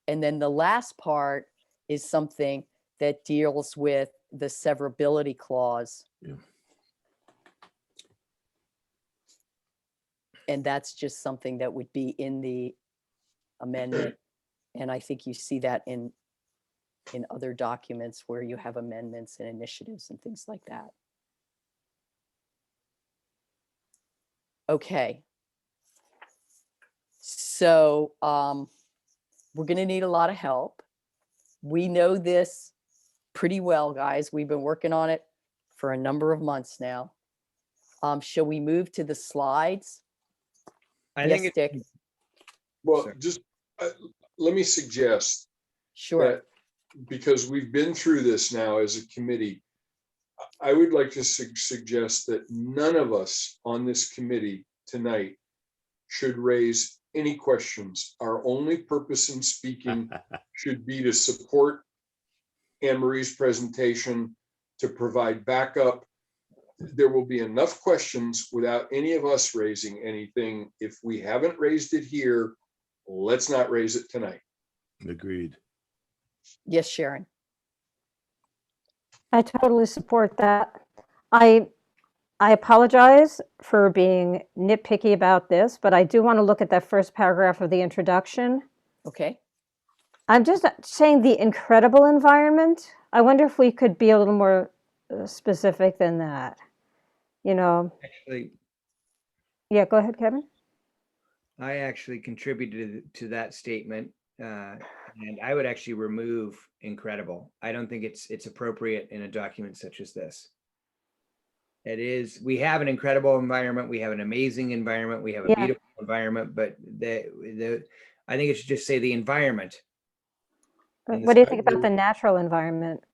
And then the last part is something that deals with the severability clause. Yeah. And that's just something that would be in the amendment. And I think you see that in other documents where you have amendments and initiatives and things like that. Okay. So we're going to need a lot of help. We know this pretty well, guys. We've been working on it for a number of months now. Shall we move to the slides? I Yes, think Dick. Well, Sure. just let me suggest Sure. that because we've been through this now as a committee, I would like to suggest that none of us on this committee tonight should raise any questions. Our only purpose in speaking should be to support Anne Marie's presentation, to provide backup. There will be enough questions without any of us raising anything. If we haven't raised it here, let's not raise it tonight. Agreed. Yes, Sharon. I totally support that. I apologize for being nitpicky about this, but I do want to look at that first paragraph of the introduction. Okay. I'm just saying the incredible environment. I wonder if we could be a little more specific than that. You know, Actually, yeah, go ahead, Kevin. I actually contributed to that statement, and I would actually remove incredible. I don't think it's appropriate in a document such as this. It is, we have an incredible environment, we have an amazing environment, we have a Yeah. beautiful environment, but I think it should just say the environment. And What do you the think about the natural environment?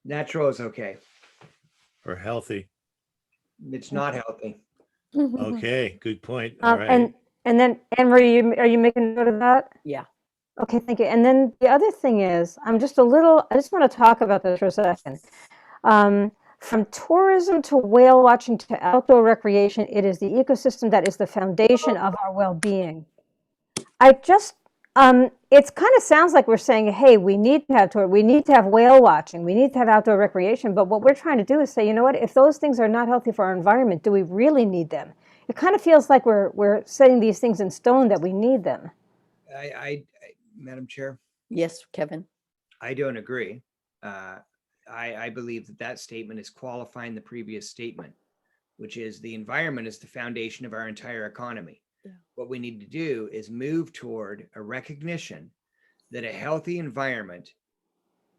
natural is okay. Or healthy. It's not healthy. Okay, good point. All right. And then, Anne Marie, are you making note of that? Yeah. Okay, thank you. And then the other thing is, I just want to talk about this for a second. From tourism to whale watching to outdoor recreation, it is the ecosystem that is the foundation of our well-being. It kind of sounds like we're saying, hey, we need to have whale watching, we need to have outdoor recreation. But what we're trying to do is say, you know what, if those things are not healthy for our environment, do we really need them? It kind of feels like we're setting these things in stone that we need them. Madam Chair, Yes, Kevin. I don't agree. I believe that statement is qualifying the previous statement, which is the environment is the foundation of our entire economy. Yeah. What we need to do is move toward a recognition that a healthy environment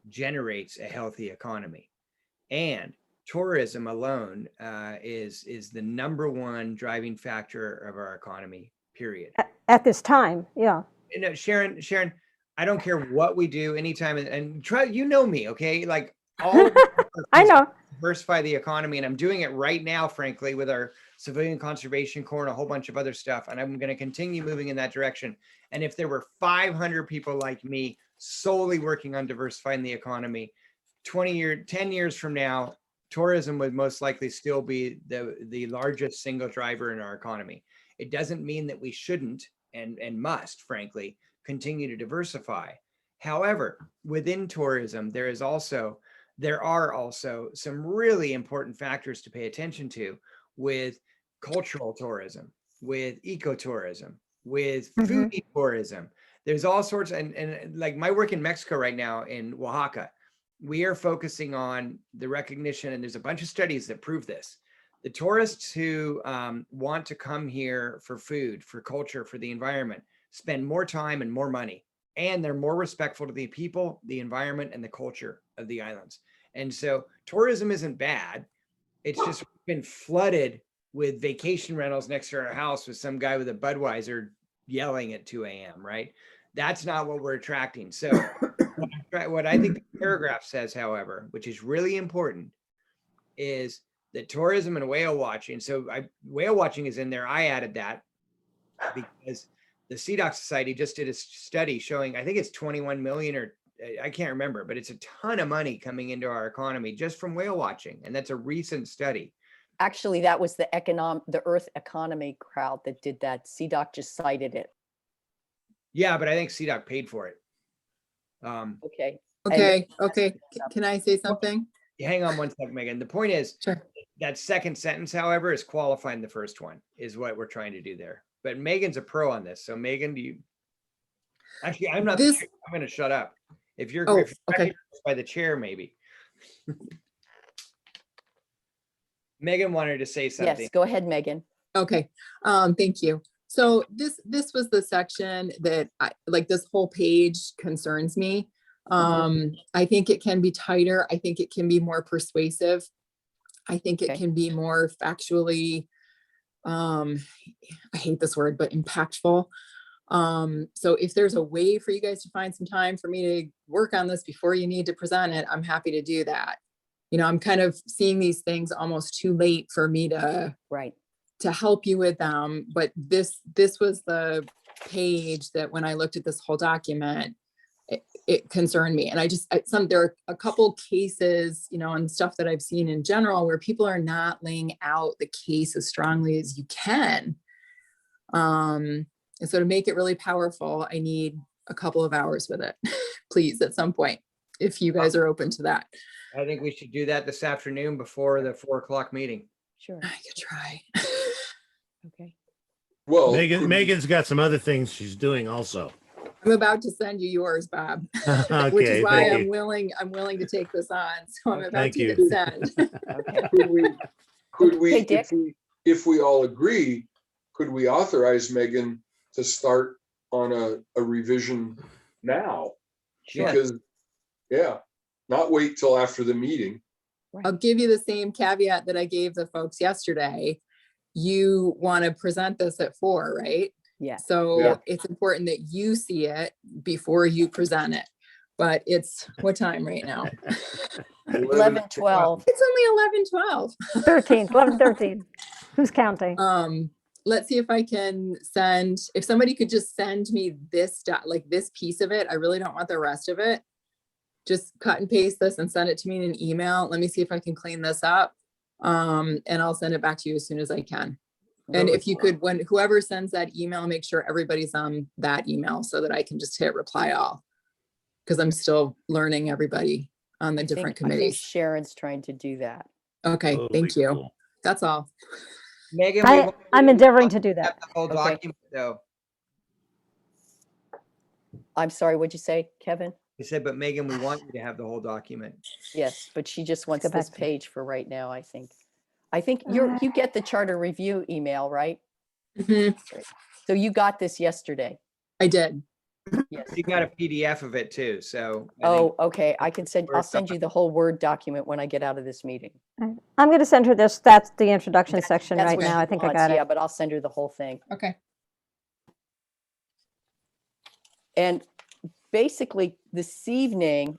generates a healthy economy. And tourism alone is the #1 driving factor of our economy, period. At this time, yeah. You know, Sharon, I don't care what we do anytime, and try, you know me, okay? Like all of I know. diversify the economy, and I'm doing it right now, frankly, with our Civilian Conservation Corps and a whole bunch of other stuff, and I'm going to continue moving in that direction. And if there were 500 people like me solely working on diversifying the economy, 10 years from now, tourism would most likely still be the largest single driver in our economy. It doesn't mean that we shouldn't and must, frankly, continue to diversify. However, within tourism, there are also some really important factors to pay attention to with cultural tourism, with ecotourism, with foodie tourism. There's all sorts, and like my work in Mexico right now in Oaxaca, we are focusing on the recognition, and there's a bunch of studies that prove this. The tourists who want to come here for food, for culture, for the environment, spend more time and more money, and they're more respectful to the people, the environment, and the culture of the islands. And so tourism isn't bad. It's just been flooded with vacation rentals next to our house with some guy with a Budweiser yelling at 2 a.m., right? That's not what we're attracting. So what I think the paragraph says, however, which is really important, is that tourism and whale watching. So whale watching is in there. I added that because the CDOC Society just did a study showing, I think it's 21 million, or I can't remember, but it's a ton of money coming into our economy just from whale watching. And that's a recent study. Actually, that was the Earth Economy crowd that did that. CDOC just cited it. Yeah, but I think CDOC paid for it. Okay. Okay, Can I say something? Hang on one second, Megan. The point is, Sure. that second sentence, however, is qualifying the first one, is what we're trying to do there. But Megan's a pro on this. So Megan, do you? Actually, I'm not. This- I'm going to shut up. If you're, Oh, if you're okay. recognized by the chair, maybe. Megan wanted to say something. Yes, go ahead, Megan. Okay, thank you. So this was the section that like this whole page concerns me. I think it can be tighter. I think it can be more persuasive. I think it Okay. can be more factually, I hate this word, but impactful. So if there's a way for you guys to find some time for me to work on this before you need to present it, I'm happy to do that. You know, I'm kind of seeing these things almost too late for me to Right. to help you with them, but this was the page that when I looked at this whole document, it concerned me. And there are a couple cases, and stuff that I've seen in general where people are not laying out the case as strongly as you can. And so to make it really powerful, I need a couple of hours with it, please, at some point, if you guys are open to that. I think we should do that this afternoon before the 4 o'clock meeting. Sure. I could try. Okay. Well, Megan's got some other things she's doing also. I'm about to send you yours, Bob, which Okay, is why thank I'm you. willing to take this on. So I'm about Thank to you. hit send. Okay. could we, Hey, Dick. if we all agree, could we authorize Megan to start on a revision now? Sure. Because, yeah, not wait till after the meeting. I'll give you the same caveat that I gave the folks yesterday. You want to present this at 4, right? Yeah. So Yeah. it's important that you see it before you present it. But it's what time right now? 11:12. It's only 11:12. 13, 11, 13. Who's counting? Let's see if I can if somebody could just send me this this piece of it. I really don't want the rest of it. Just cut and paste this and send it to me in an email. Let me see if I can clean this up. And I'll send it back to you as soon as I can. And if you could, when whoever sends that email, make sure everybody's on that email so that I can just hit reply all. Because I'm still learning everybody on the different I think committees. Sharon's trying to do that. Okay, Totally thank you. cool. That's all. Megan, I'm endeavoring to do have that. the whole Okay. document though. I'm sorry, what'd you say, Kevin? I said, but Megan, we want you to have the whole document. Yes, but she just wants Go back this to- page for right now, I think. I think you get the charter review email, right? Mhm, So you got this yesterday. I did. Yes. You got a PDF of it too, so. I think- Oh, okay. I'll Word send you the whole Word document when I get out of this meeting. I'm going to send her this. That's the introduction That's- section that's right what now. she I think I wants, got Yeah, it. but I'll send her the whole thing. Okay. And basically, this evening,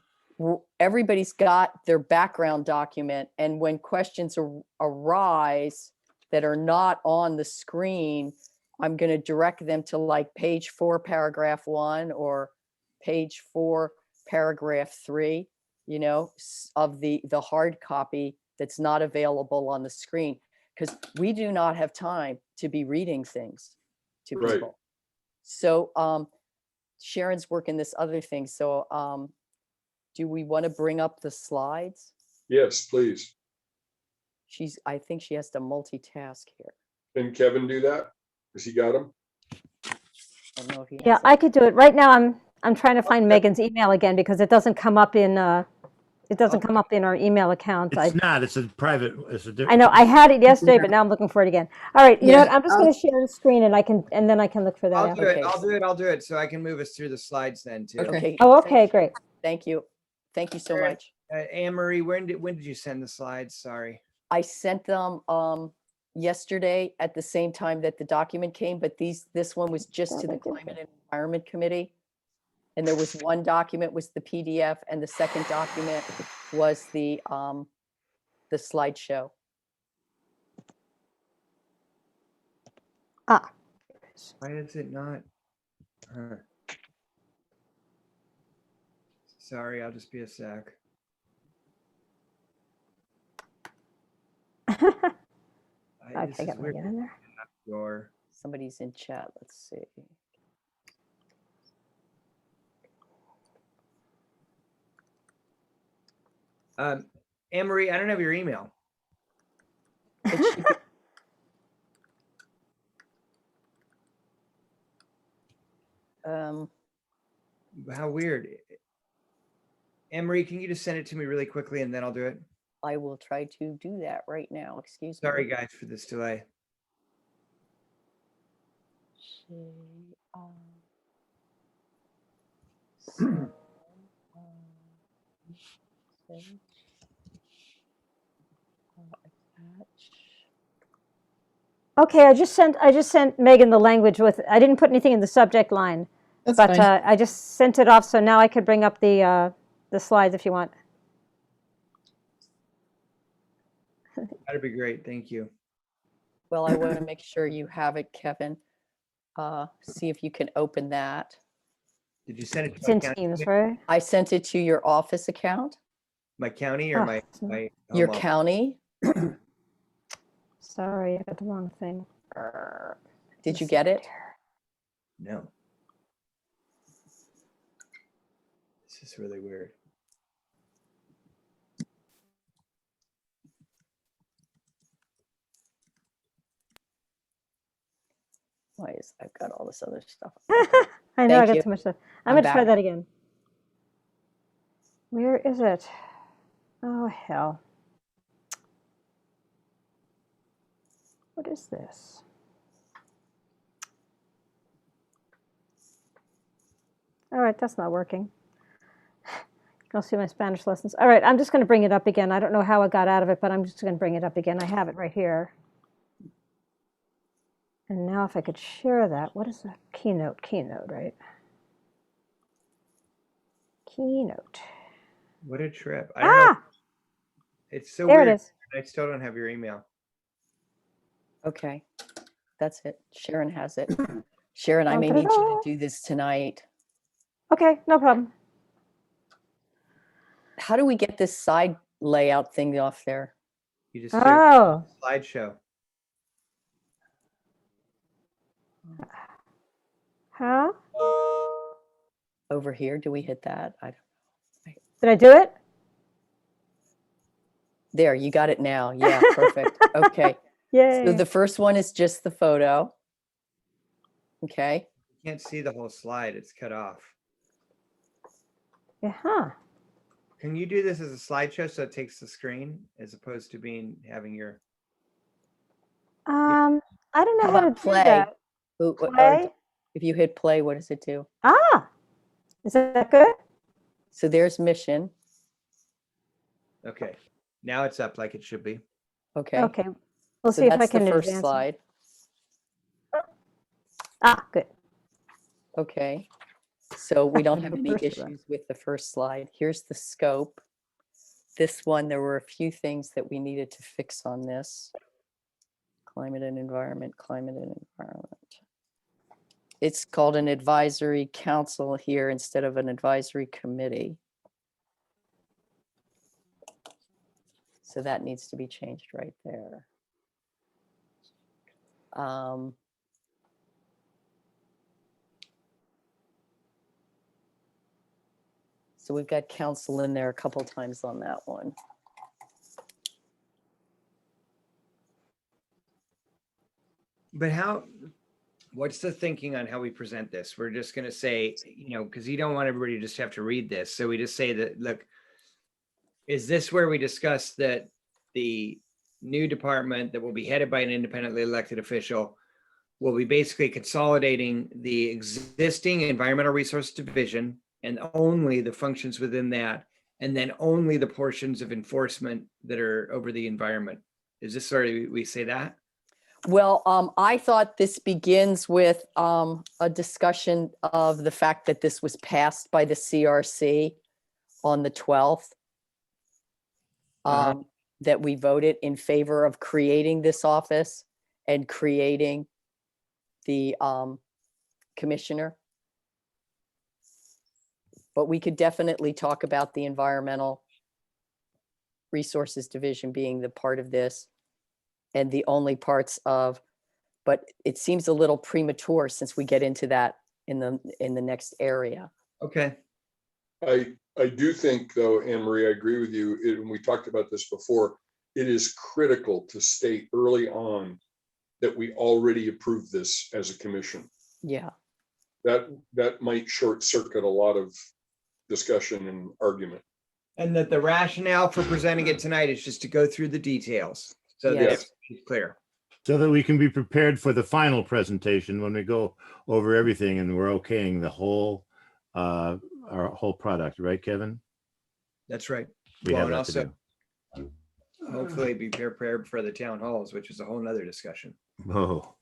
everybody's got their background document. And when questions arise that are not on the screen, I'm going to direct them to like page 4, paragraph 1, or page 4, paragraph 3, of the hard copy that's not available on the screen. Because we do not have time to be reading things to Right. people. So Sharon's working this other thing. So do we want to bring up the slides? Yes, please. I think she has to multitask here. Can Kevin do that? Has he got him? I don't know if he has Yeah, it. I could do it. Right now, I'm trying to find Megan's email again because it doesn't come up in our email account. It's not, it's a private, it's a I different. know I had it yesterday, but now I'm looking for it again. All right, you know Yeah, what? I'm just going to share the screen and then I can look for that I'll out. do it. Okay. I'll do it. So I can move us through the slides then too. Okay. Oh, okay, great. Thank you. Thank you so All right. much. Anne Marie, when did you send the slides? Sorry. I sent them yesterday at the same time that the document came, but this one was just to the Climate and Environment Committee. And there was one document was the PDF, and the second document was the slideshow. Ah, Why is it not? Huh. Sorry, I'll just be a sec. This okay, is got weird. Megan in there. Your Somebody's in chat. Let's see. Anne Marie, I don't have your email. It should be- How weird. Anne Marie, can you just send it to me really quickly and then I'll do it? I will try to do that right now. Excuse me. Sorry, guys, for this delay. Okay, I just sent Megan the language I didn't put anything in the subject line, That's but fine. I just sent it off. So now I could bring up the slides if you want. That'd be great. Thank you. Well, I want to make sure you have it, Kevin. See if you can open that. Did you send it It's to my in county? Teams, right? I sent it to your office account, My county or Oh, my, it's not- my? your home office? county. Sorry, I got the wrong thing. Did Let's you see get right it? here. No. This is really weird. Why is, I've got all this other stuff. I know I Thank got you. too much stuff. I'm I'm gonna try back. that again. Where is it? Oh, hell. What is this? All right, that's not working. I'll see my Spanish lessons. All right, I'm just going to bring it up again. I don't know how I got out of it, but I'm just going to bring it up again. I have it right here. And now if I could share that, what is that? Keynote, right? Keynote. What a trip. I don't know. Ah, It's so there weird. it is. I still don't have your email. Okay, that's it. Sharon has it. Sharon, I may Open it need you to up. do this tonight. Okay, no problem. How do we get this side layout thing off there? You just do Oh, slideshow. how? Over here, do we hit that? Did I do it? There, you got it now. Yeah, perfect. Okay. Yay. So the first one is just the photo. Okay. You can't see the whole slide. It's cut off. Yeah, huh. Can you do this as a slideshow so it takes the screen as opposed to having your? I don't know How how to about do play? that. Or Play? if you hit play, what does it do? Ah, is that good? So there's mission. Okay, now it's up like it should be. Okay. Okay, we'll So see if I that's the can first advance it. slide. Ah, good. Okay. So we don't have The any first one. issues with the first slide. Here's the scope. This one, there were a few things that we needed to fix on this. Climate and environment, climate and environment. It's called an advisory council here instead of an advisory committee. So that needs to be changed right there. So we've got council in there a couple times on that one. But what's the thinking on how we present this? We're just going to say, because you don't want everybody to just have to read this. So we just say that, look, is this where we discuss that the new department that will be headed by an independently elected official will be basically consolidating the existing environmental resource division and only the functions within that, and then only the portions of enforcement that are over the environment? Is this sort of, we say that? Well, I thought this begins with a discussion of the fact that this was passed by the CRC on the 12th. That we voted in favor of creating this office and creating the commissioner. But we could definitely talk about the environmental resources division being the part of this and the only parts of, but it seems a little premature since we get into that in the next area. Okay. I do think, though, Anne Marie, I agree with you, and we talked about this before, it is critical to state early on that we already approved this as a commission. Yeah. That might short circuit a lot of discussion and argument. And that the rationale for presenting it tonight is just to go through the details so that Yes. it's clear. So that we can be prepared for the final presentation when we go over everything and we're okaying the whole, our whole product, right, Kevin? That's right. We Well, have and that to also do. hopefully be prepared for the town halls, which is a whole nother discussion. Oh,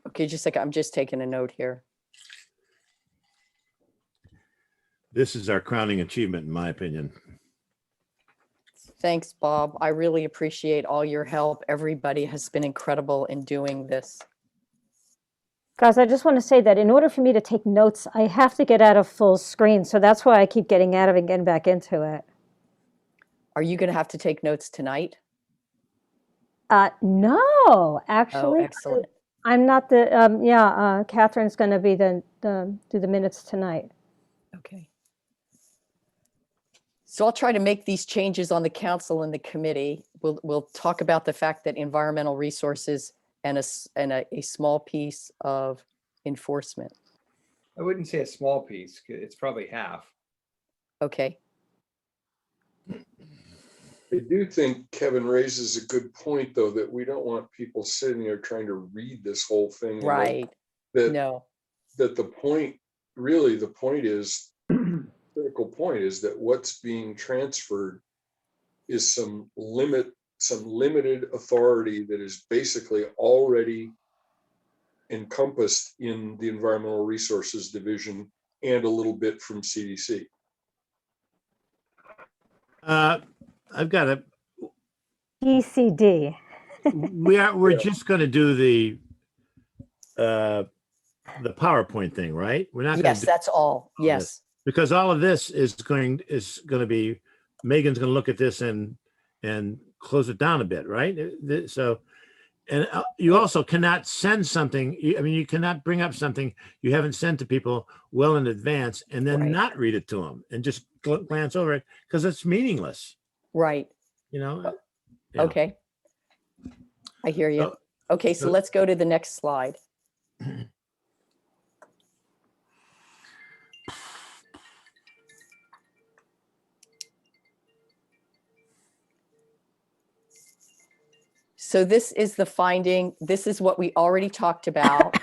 Okay, just a second. I'm just taking a note here. this is our crowning achievement, in my opinion. Thanks, Bob. I really appreciate all your help. Everybody has been incredible in doing this. Guys, I just want to say that in order for me to take notes, I have to get out of full screen. So that's why I keep getting out of it and getting back into it. Are you going to have to take notes tonight? No, Oh, actually, excellent. I'm not the, Catherine's going to be do the minutes tonight. Okay. So I'll try to make these changes on the council and the committee. We'll talk about the fact that environmental resources and a small piece of enforcement. I wouldn't say a small piece. It's probably half. Okay. I do think Kevin raises a good point, though, that we don't want people sitting there trying to read this whole thing. and Right. That, No. that the point, really, the point is, critical point is that what's being transferred is some limited authority that is basically already encompassed in the Environmental Resources Division and a little bit from CDC. I've got a, ECD. we're Yeah. just going to do the PowerPoint thing, right? We're not going Yes, to, that's all. Yes. because all of this is going to be, Megan's going to look at this and close it down a bit, right? So, and you also cannot send something. I mean, you cannot bring up something you haven't sent to people well in advance and then Right. not read it to them and just glance over it because it's meaningless, Right. you know? Yeah. Okay. I hear you. So- Okay, so so- let's go to the next slide. So this is the finding. This is what we already talked about.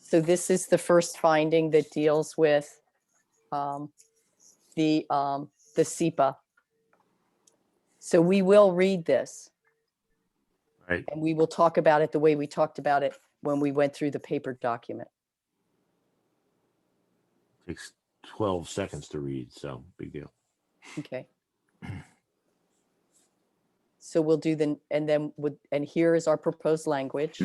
So this is the first finding that deals with the SEPA. So we will read this Right. and we will talk about it the way we talked about it when we went through the paper document. Takes 12 seconds to read, so big deal. Okay. So we'll do the, and then and here is our proposed language.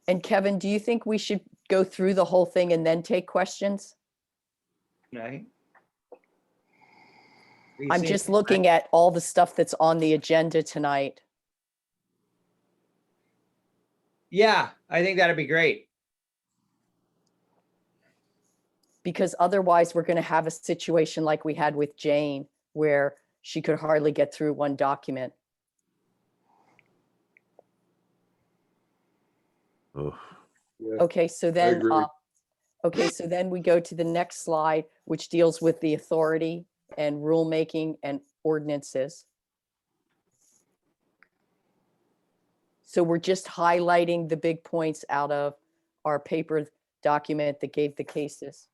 And Kevin, do you think we should go through the whole thing and then take questions? Right? I'm just looking at all the stuff that's on the agenda tonight. Yeah, I think that'd be great. Because otherwise we're going to have a situation like we had with Jane, where she could hardly get through one document. Oh, Yeah. Okay, so then, agree. okay, so then we go to the next slide, which deals with the authority and rulemaking and ordinances. So we're just highlighting the big points out of our paper document that gave the cases.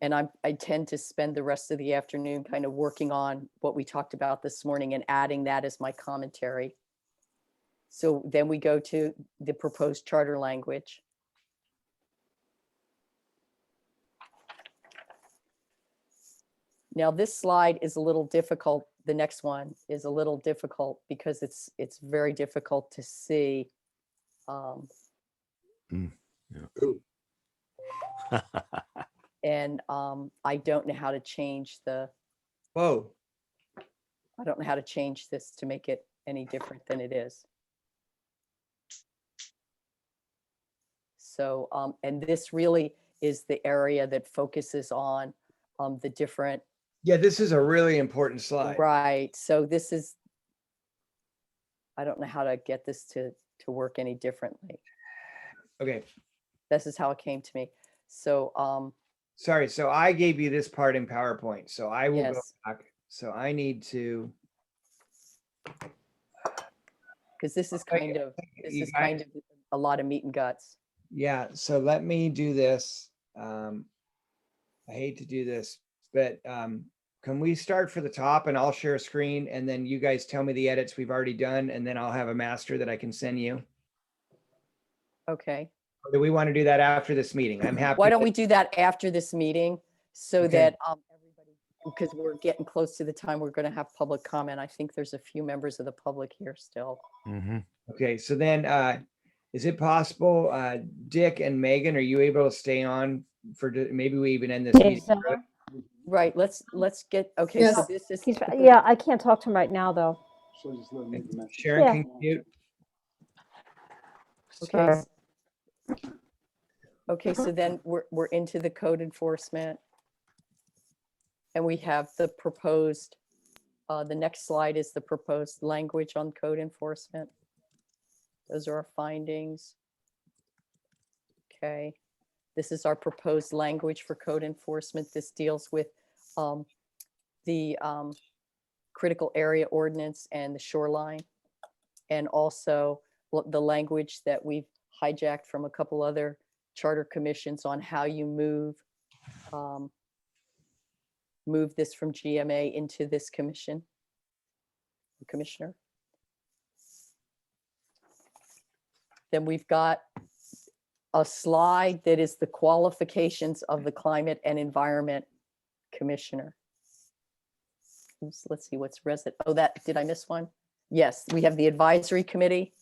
And I tend to spend the rest of the afternoon kind of working on what we talked about this morning and adding that as my commentary. So then we go to the proposed charter language. Now this slide is a little difficult. The next one is a little difficult because it's very difficult to see. Ooh, And I don't know how to change Whoa. I don't know how to change this to make it any different than it is. So, and this really is the area that focuses on the different, Yeah, this is a really important slide. right, so this is, I don't know how to get this to work any differently. Okay, This is how it came to me. So, sorry. So I gave you this part in PowerPoint, so I will go Yes. back. So I need to. because this is Okay, kind of, this you is kind guys- of a lot of meat and guts. Yeah, so let me do this. I hate to do this, but can we start for the top and I'll share a screen and then you guys tell me the edits we've already done and then I'll have a master that I can send you. Okay, Or do we want to do that after this meeting? I'm happy. Why don't we do that after this meeting so Okay. that everybody, because we're getting close to the time we're going to have public comment. I think there's a few members of the public here still. Mhm. Okay, so then, is it possible, Dick and Megan, are you able to stay on for, maybe we even end this Dave meeting? Siller? Right, let's get, okay, so Yes. this is. Yeah, I can't talk to him right now, though. Sharon, Yeah. can you mute? Okay. Sorry. Okay, so then we're into the code enforcement. And we have the proposed, the next slide is the proposed language on code enforcement. Those are our findings. Okay, this is our proposed language for code enforcement. This deals with the critical area ordinance and the shoreline. And also the language that we've hijacked from a couple other charter commissions on how you move this from GMA into this commissioner. Then we've got a slide that is the qualifications of the Climate and Environment Commissioner. Oops, let's see what's resident. Oh, did I miss one? Yes, we have the advisory committee.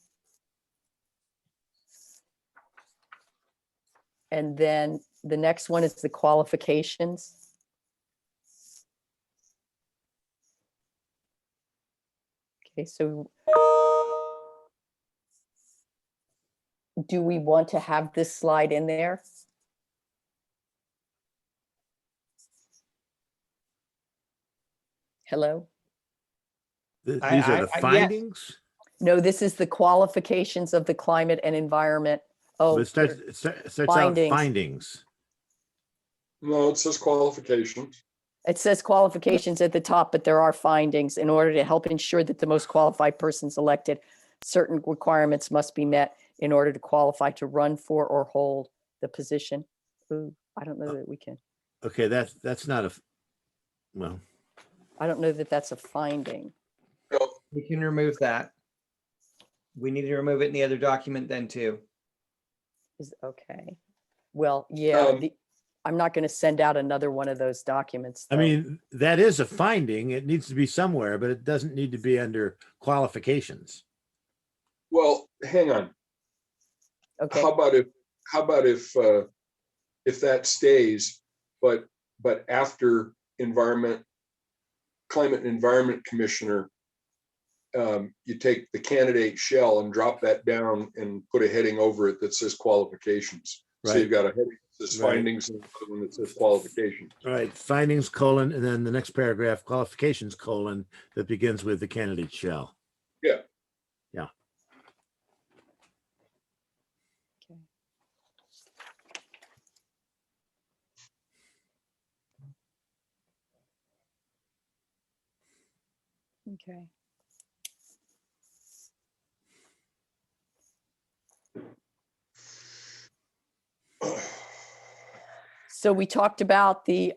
And then the next one is the qualifications. Okay, so do we want to have this slide in there? Hello? These I- are the yes. findings? No, this is the qualifications of the Climate and Environment. But Oh, it starts out Findings. findings. No, it says qualifications. it says qualifications at the top, but there are findings. In order to help ensure that the most qualified person's elected, certain requirements must be met in order to qualify to run for or hold the position. Ooh, I don't know that we can, Okay, that's not a, well, I don't know that that's a finding. No, We can remove that. We need to remove it in the other document then too. Is okay. Well, yeah, Um, I'm not going to send out another one of those documents. I though. mean, that is a finding. It needs to be somewhere, but it doesn't need to be under qualifications. well, hang on. Okay, How about if that stays, but after Climate and Environment Commissioner, you take the candidate shall and drop that down and put a heading over it that says qualifications. So Right. you've got a heading that says Right. findings and another one that says qualifications. All right, findings colon, and then the next paragraph, qualifications colon, that begins with the candidate shall. Yeah. Yeah. okay. Okay. So we talked about the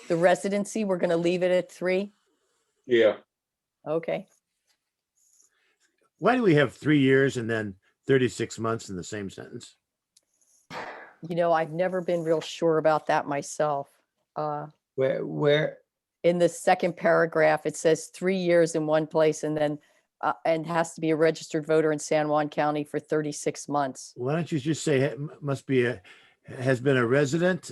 residency. We're going to leave it at 3. Yeah, Okay. Why do we have 3 years and then 36 months in the same sentence? You know, I've never been real sure about that myself. Where, In the second paragraph, it says 3 years in one place and then and has to be a registered voter in San Juan County for 36 months Why don't you just say must be has been a resident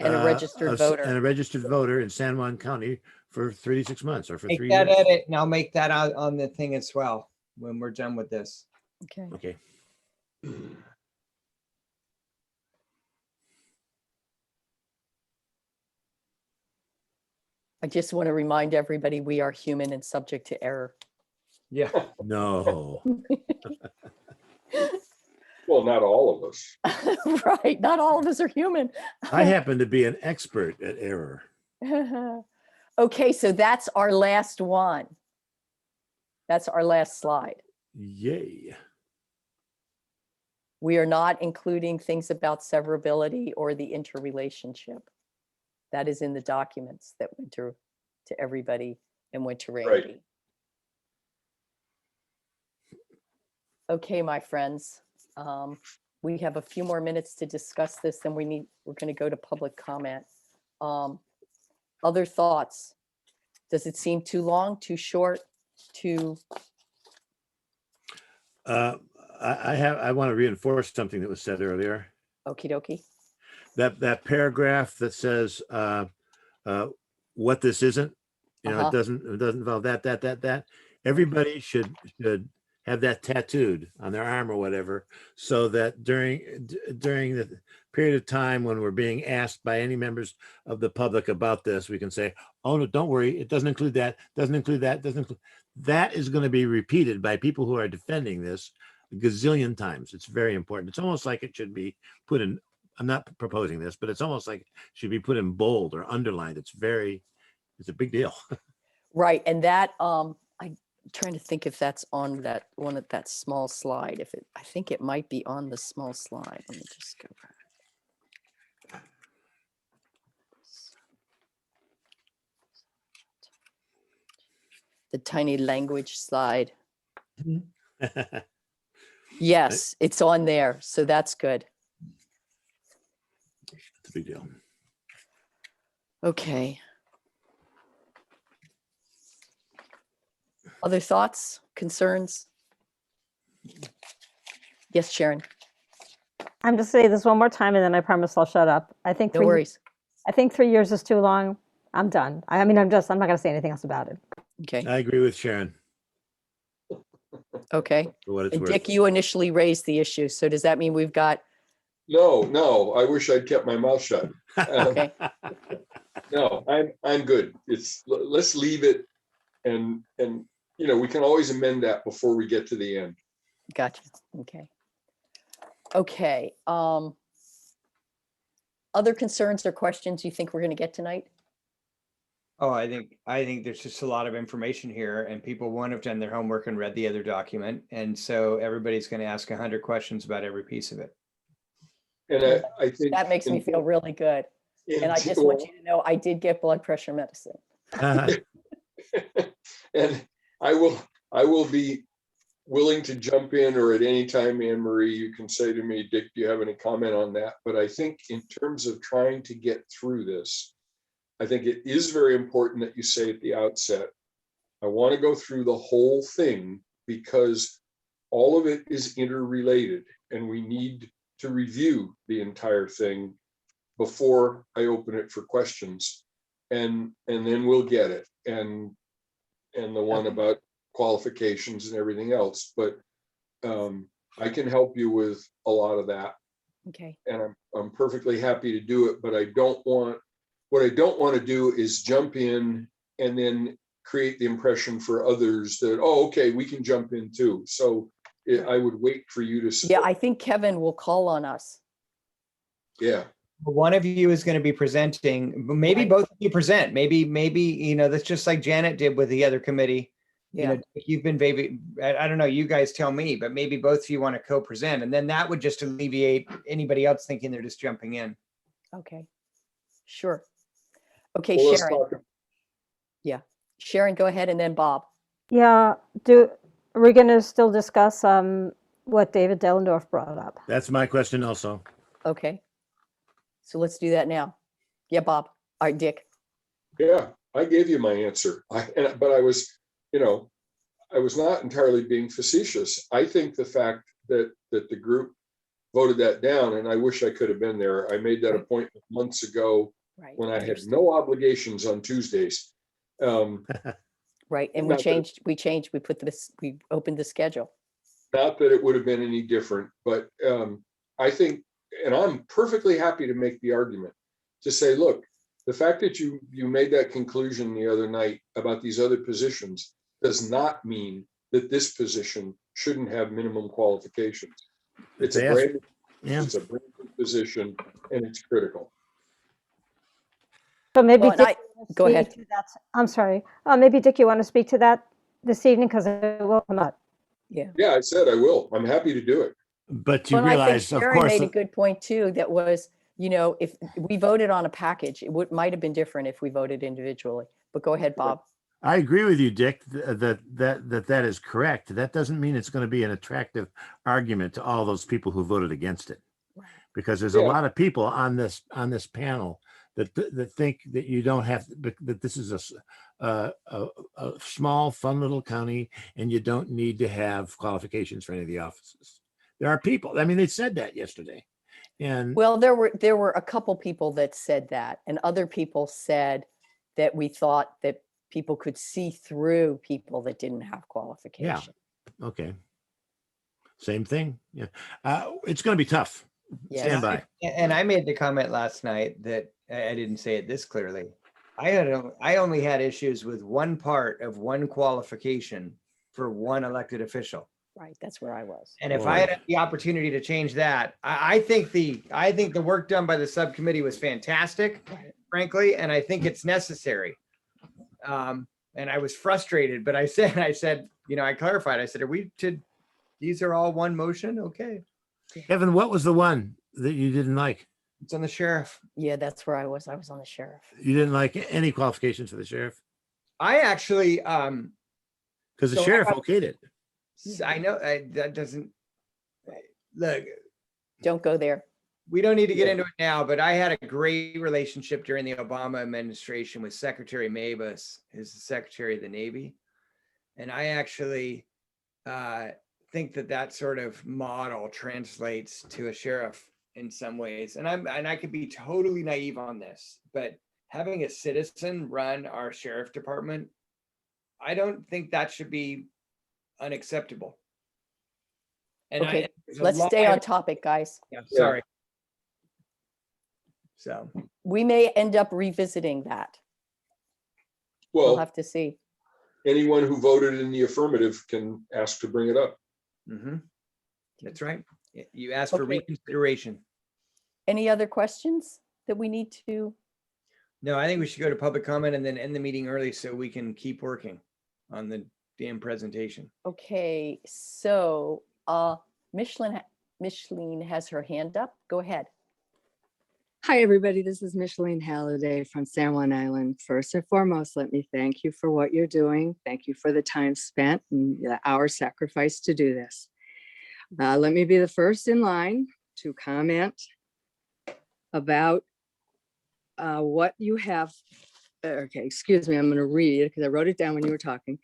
and a registered and voter. a registered voter in San Juan County for 36 months or for make 3 that years. edit and I'll make that out on the thing as well when we're done with this. Okay. Okay. I just want to remind everybody we are human and subject to error. Yeah. No. well, not all of us. Right. Not all of us are human. I happen to be an expert at error. Okay, so that's our last one. That's our last slide. Yay. We are not including things about severability or the interrelationship. That is in the documents that went to everybody and went to Randy. Okay, my friends. we have a few more minutes to discuss this, then we're going to go to public comment. Other thoughts? Does it seem too long, too short, too, I want to reinforce something that was said earlier. okie dokie? That paragraph that says what this isn't, Uh-huh. it doesn't involve that. Everybody should have that tattooed on their arm or whatever, so that during the period of time when we're being asked by any members of the public about this, we can say, oh no, don't worry, it doesn't include that, doesn't include that, doesn't include. That is going to be repeated by people who are defending this a gazillion times. It's very important. It's almost like it should be put in, I'm not proposing this, but it's almost like it should be put in bold or underlined. It's a big deal. Right, and that, I'm trying to think if that's on that one of that small slide. I think it might be on the small slide. Let me just go back. The tiny language slide. It's Yes, it's on there, so that's good. a big deal. Okay. Other thoughts, concerns? Yes, Sharon, I'm just saying this one more time and then I promise I'll shut up. I think no 3 worries. I think 3 years is too long. I'm done. I mean, I'm not going to say anything else about it. Okay, I agree with Sharon okay. for what it's And worth. Dick, you initially raised the issue, so does that mean we've got, No, I wish I'd kept my mouth shut. okay, No, I'm good. Let's leave it and, we can always amend that before we get to the end. gotcha, okay. Okay, other concerns or questions you think we're gonna get tonight? Oh, I think there's just a lot of information here and people won't have done their homework and read the other document. And so everybody's going to ask 100 questions about every piece of it. And I think. That makes me feel really good. And I just want you to know, I did get blood pressure medicine. And I will be willing to jump in, or at any time, Anne Marie, you can say to me, Dick, do you have any comment on that? But I think in terms of trying to get through this, I think it is very important that you say at the outset, I want to go through the whole thing because all of it is interrelated and we need to review the entire thing before I open it for questions. And then we'll get it. And the one about qualifications and everything else, but I can help you with a lot of that. Okay, And I'm perfectly happy to do it, but what I don't want to do is jump in and then create the impression for others that, oh, okay, we can jump in too. So I would wait for you to. yeah, I think Kevin will call on us. Yeah, One of you is going to be presenting, but maybe Right. both of you present. Maybe, that's just like Janet did with the other committee. Yeah, You've been, baby, I don't know, you guys tell me, but maybe both of you want to co-present. And then that would just alleviate anybody else thinking they're just jumping in. okay, sure. Okay, well, let's Sharon, talk. Sharon, go ahead, and then Bob. Yeah. Are we going to still discuss what David Dellendorf brought up? That's my question also. Okay, so let's do that now. Yeah, Bob, all right, Dick. Yeah, I gave you my answer. But I was, I was not entirely being facetious. I think the fact that the group voted that down, and I wish I could have been there. I made that appointment months ago Right. when I had no obligations on Tuesdays. Right, and Not that- we opened the schedule. Not that it would have been any different, but I think, and I'm perfectly happy to make the argument to say, look, the fact that you made that conclusion the other night about these other positions does not mean that this position shouldn't have minimum qualifications. It's a They asked- brand, Yeah. it's a brand new position and it's critical. So maybe Well, and Dick, go speak ahead. to that. I'm sorry. Maybe Dick, you want to speak to that this evening because it will come up. Yeah. Yeah, I said I will. I'm happy to do it. But you Well, and I think realize, of Sharon course, made a good point too, that was, if we voted on a package, it might have been different if we voted individually. But go ahead, Bob. I agree with you, Dick, that is correct. That doesn't mean it's going to be an attractive argument to all those people who voted against it. Because there's a Yeah. lot of people on this panel that think that you don't have, that this is a small, fun little county and you don't need to have qualifications for any of the offices. There are people, I mean, they said that yesterday. And Well, there were a couple people that said that, and other people said that we thought that people could see through people that didn't have qualification. okay. Same thing. Yeah. It's going to be tough. Yes. Stand by. And I made the comment last night that I didn't say it this clearly. I only had issues with one part of one qualification for one elected official. Right, that's where I was. And if I had the opportunity to change that, I think the work done by the subcommittee was fantastic, frankly, and I think it's necessary. And I was frustrated, but I said, you know, I clarified. I said, these are all one motion? Okay. Evan, what was the one that you didn't like? It's on the sheriff. Yeah, that's where I was. I was on the sheriff. You didn't like any qualifications for the sheriff? I actually, Because the So sheriff I- okayed it. I know that doesn't, look, Don't go there. we don't need to get into it now, but I had a great relationship during the Obama administration with Secretary Mabus, who's the Secretary of the Navy. And I actually think that sort of model translates to a sheriff in some ways. And I could be totally naive on this, but having a citizen run our sheriff department, I don't think that should be unacceptable. And Okay, there's a let's lot- stay on topic, guys. Yeah, sorry. So, We may end up revisiting that. We'll Well, have to see. anyone who voted in the affirmative can ask to bring it up. mhm. That's right. You asked for Okay. reconsideration. Any other questions that we need to? No, I think we should go to public comment and then end the meeting early so we can keep working on the damn presentation. Okay, so Micheline has her hand up. Go ahead. Hi, everybody. This is Micheline Halliday from San Juan Island. First and foremost, let me thank you for what you're doing. Thank you for the time spent and the hours sacrificed to do this. Let me be the first in line to comment about what you have. Okay, excuse me, I'm going to read it because I wrote it down when you were talking.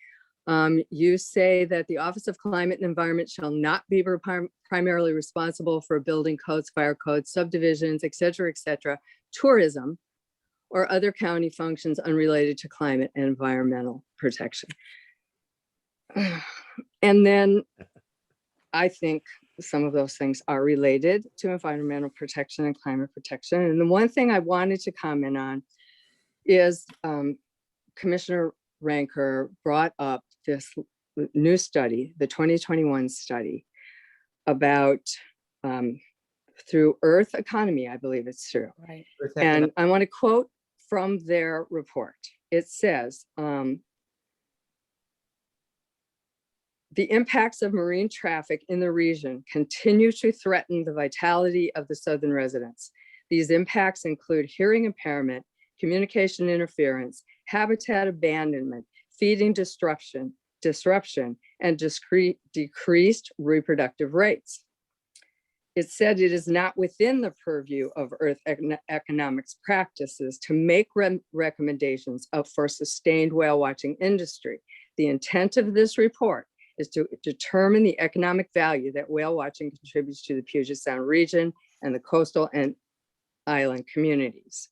You say that the Office of Climate and Environment shall not be primarily responsible for building codes, fire codes, subdivisions, et cetera, tourism, or other county functions unrelated to climate and environmental protection. And then I think some of those things are related to environmental protection and climate protection. And the one thing I wanted to comment on is Commissioner Ranker brought up this new study, the 2021 study about through Earth Economy, I believe it's true. Right. And I want to quote from their report. It says, the impacts of marine traffic in the region continue to threaten the vitality of the southern residents. These impacts include hearing impairment, communication interference, habitat abandonment, feeding disruption, and decreased reproductive rates. It said it is not within the purview of Earth economics practices to make recommendations for sustained whale watching industry. The intent of this report is to determine the economic value that whale watching contributes to the Puget Sound region and the coastal and island communities.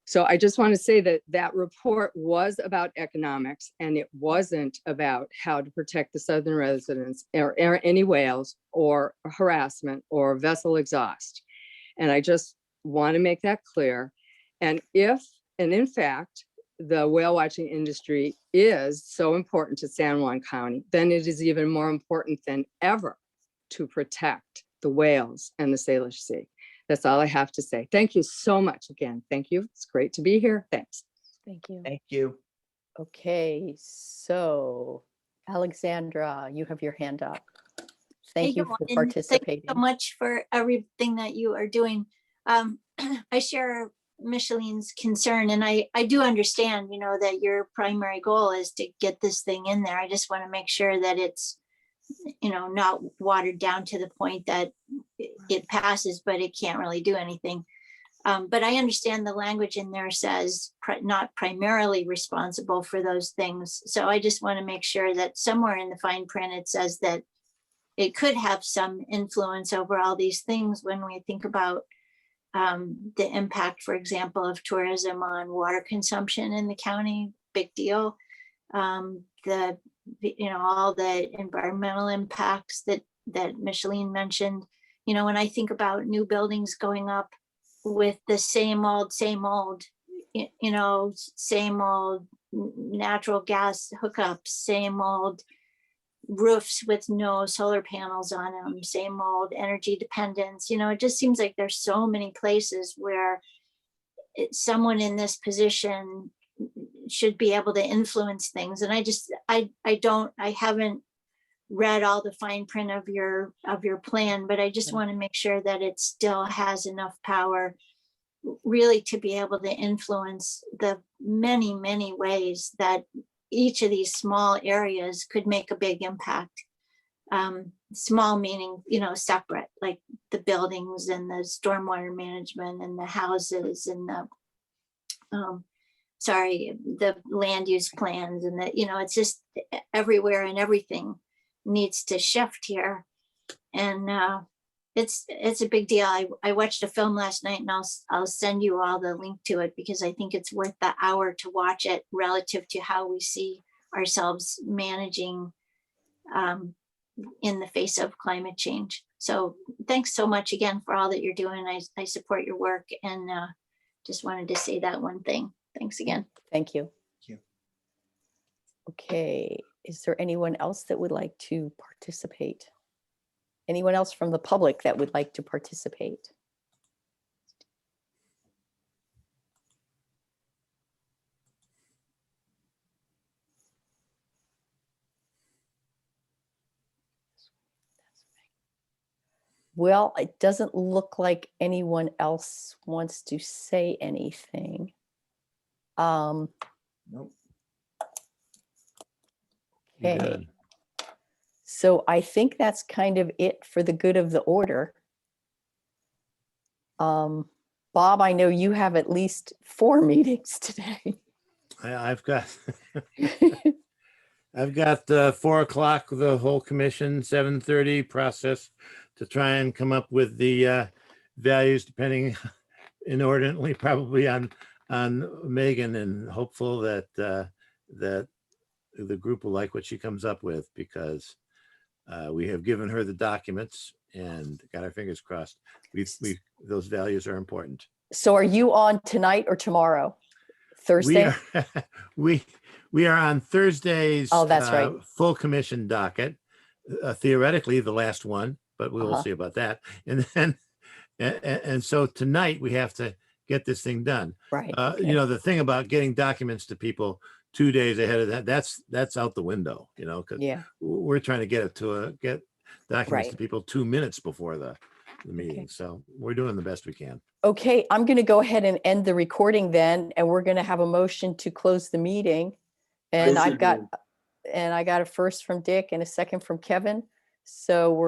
So I just want to say that that report was about economics, and it wasn't about how to protect the southern residents or any whales or harassment or vessel exhaust. And I just want to make that clear. And in fact, the whale watching industry is so important to San Juan County, then it is even more important than ever to protect the whales and the Salish Sea. That's all I have to say. Thank you so much again. Thank you. It's great to be here. Thanks. Thank you. Thank you. Okay, so Alexandra, you have your hand up. Hey, Thank you good for morning. participating. Thank you so much for everything that you are doing. I share Micheline's concern, and I do understand, you know, that your primary goal is to get this thing in there. I just want to make sure that it's, you know, not watered down to the point that it passes, but it can't really do anything. But I understand the language in there says not primarily responsible for those things. So I just want to make sure that somewhere in the fine print, it says that it could have some influence over all these things when we think about the impact, for example, of tourism on water consumption in the county, big deal. You know, all the environmental impacts that Micheline mentioned. You know, when I think about new buildings going up with the same old, you know, same old natural gas hookups, same old roofs with no solar panels on them, same old energy dependence. You know, it just seems like there's so many places where someone in this position should be able to influence things. And I haven't read all the fine print of your plan, but I just want to make sure that it still has enough power really to be able to influence the many, many ways that each of these small areas could make a big impact. Small meaning, you know, separate, like the buildings and the stormwater management and the houses and the land use plans and the, you know, it's just everywhere and everything needs to shift here. And it's a big deal. I watched a film last night, and I'll send you all the link to it because I think it's worth the hour to watch it relative to how we see ourselves managing in the face of climate change. So thanks so much again for all that you're doing. I support your work, and just wanted to say that one thing. Thanks again. Thank you. Thank you. Okay, is there anyone else that would like to participate? Anyone else from the public that would like to participate? Well, it doesn't look like anyone else wants to say anything. Nope. Okay. Good. So I think that's kind of it for the good of the order. Bob, I know you have at least 4 meetings today. I've got, I've got 4 o'clock, the whole commission, 7:30 process to try and come up with the values, depending inordinately probably on Megan, and hopeful that that the group will like what she comes up with, because we have given her the documents and got our fingers crossed. Those values are important. So are you on tonight or tomorrow? Thursday? We are on Thursday's Oh, that's right. full commission docket, theoretically the last one, but we will Uh-huh. see about that. And then, and so tonight we have to get this thing done. Right. You okay. know, the thing about getting documents to people 2 days ahead of that, that's out the window, you know, because Yeah, we're trying to get documents Right. to people 2 minutes before the meeting. So we're doing the best we can. okay, I'm going to go ahead and end the recording then, and we're going to have a motion to close the meeting. And Motion I got a first from Dick and a second from Kevin. So we're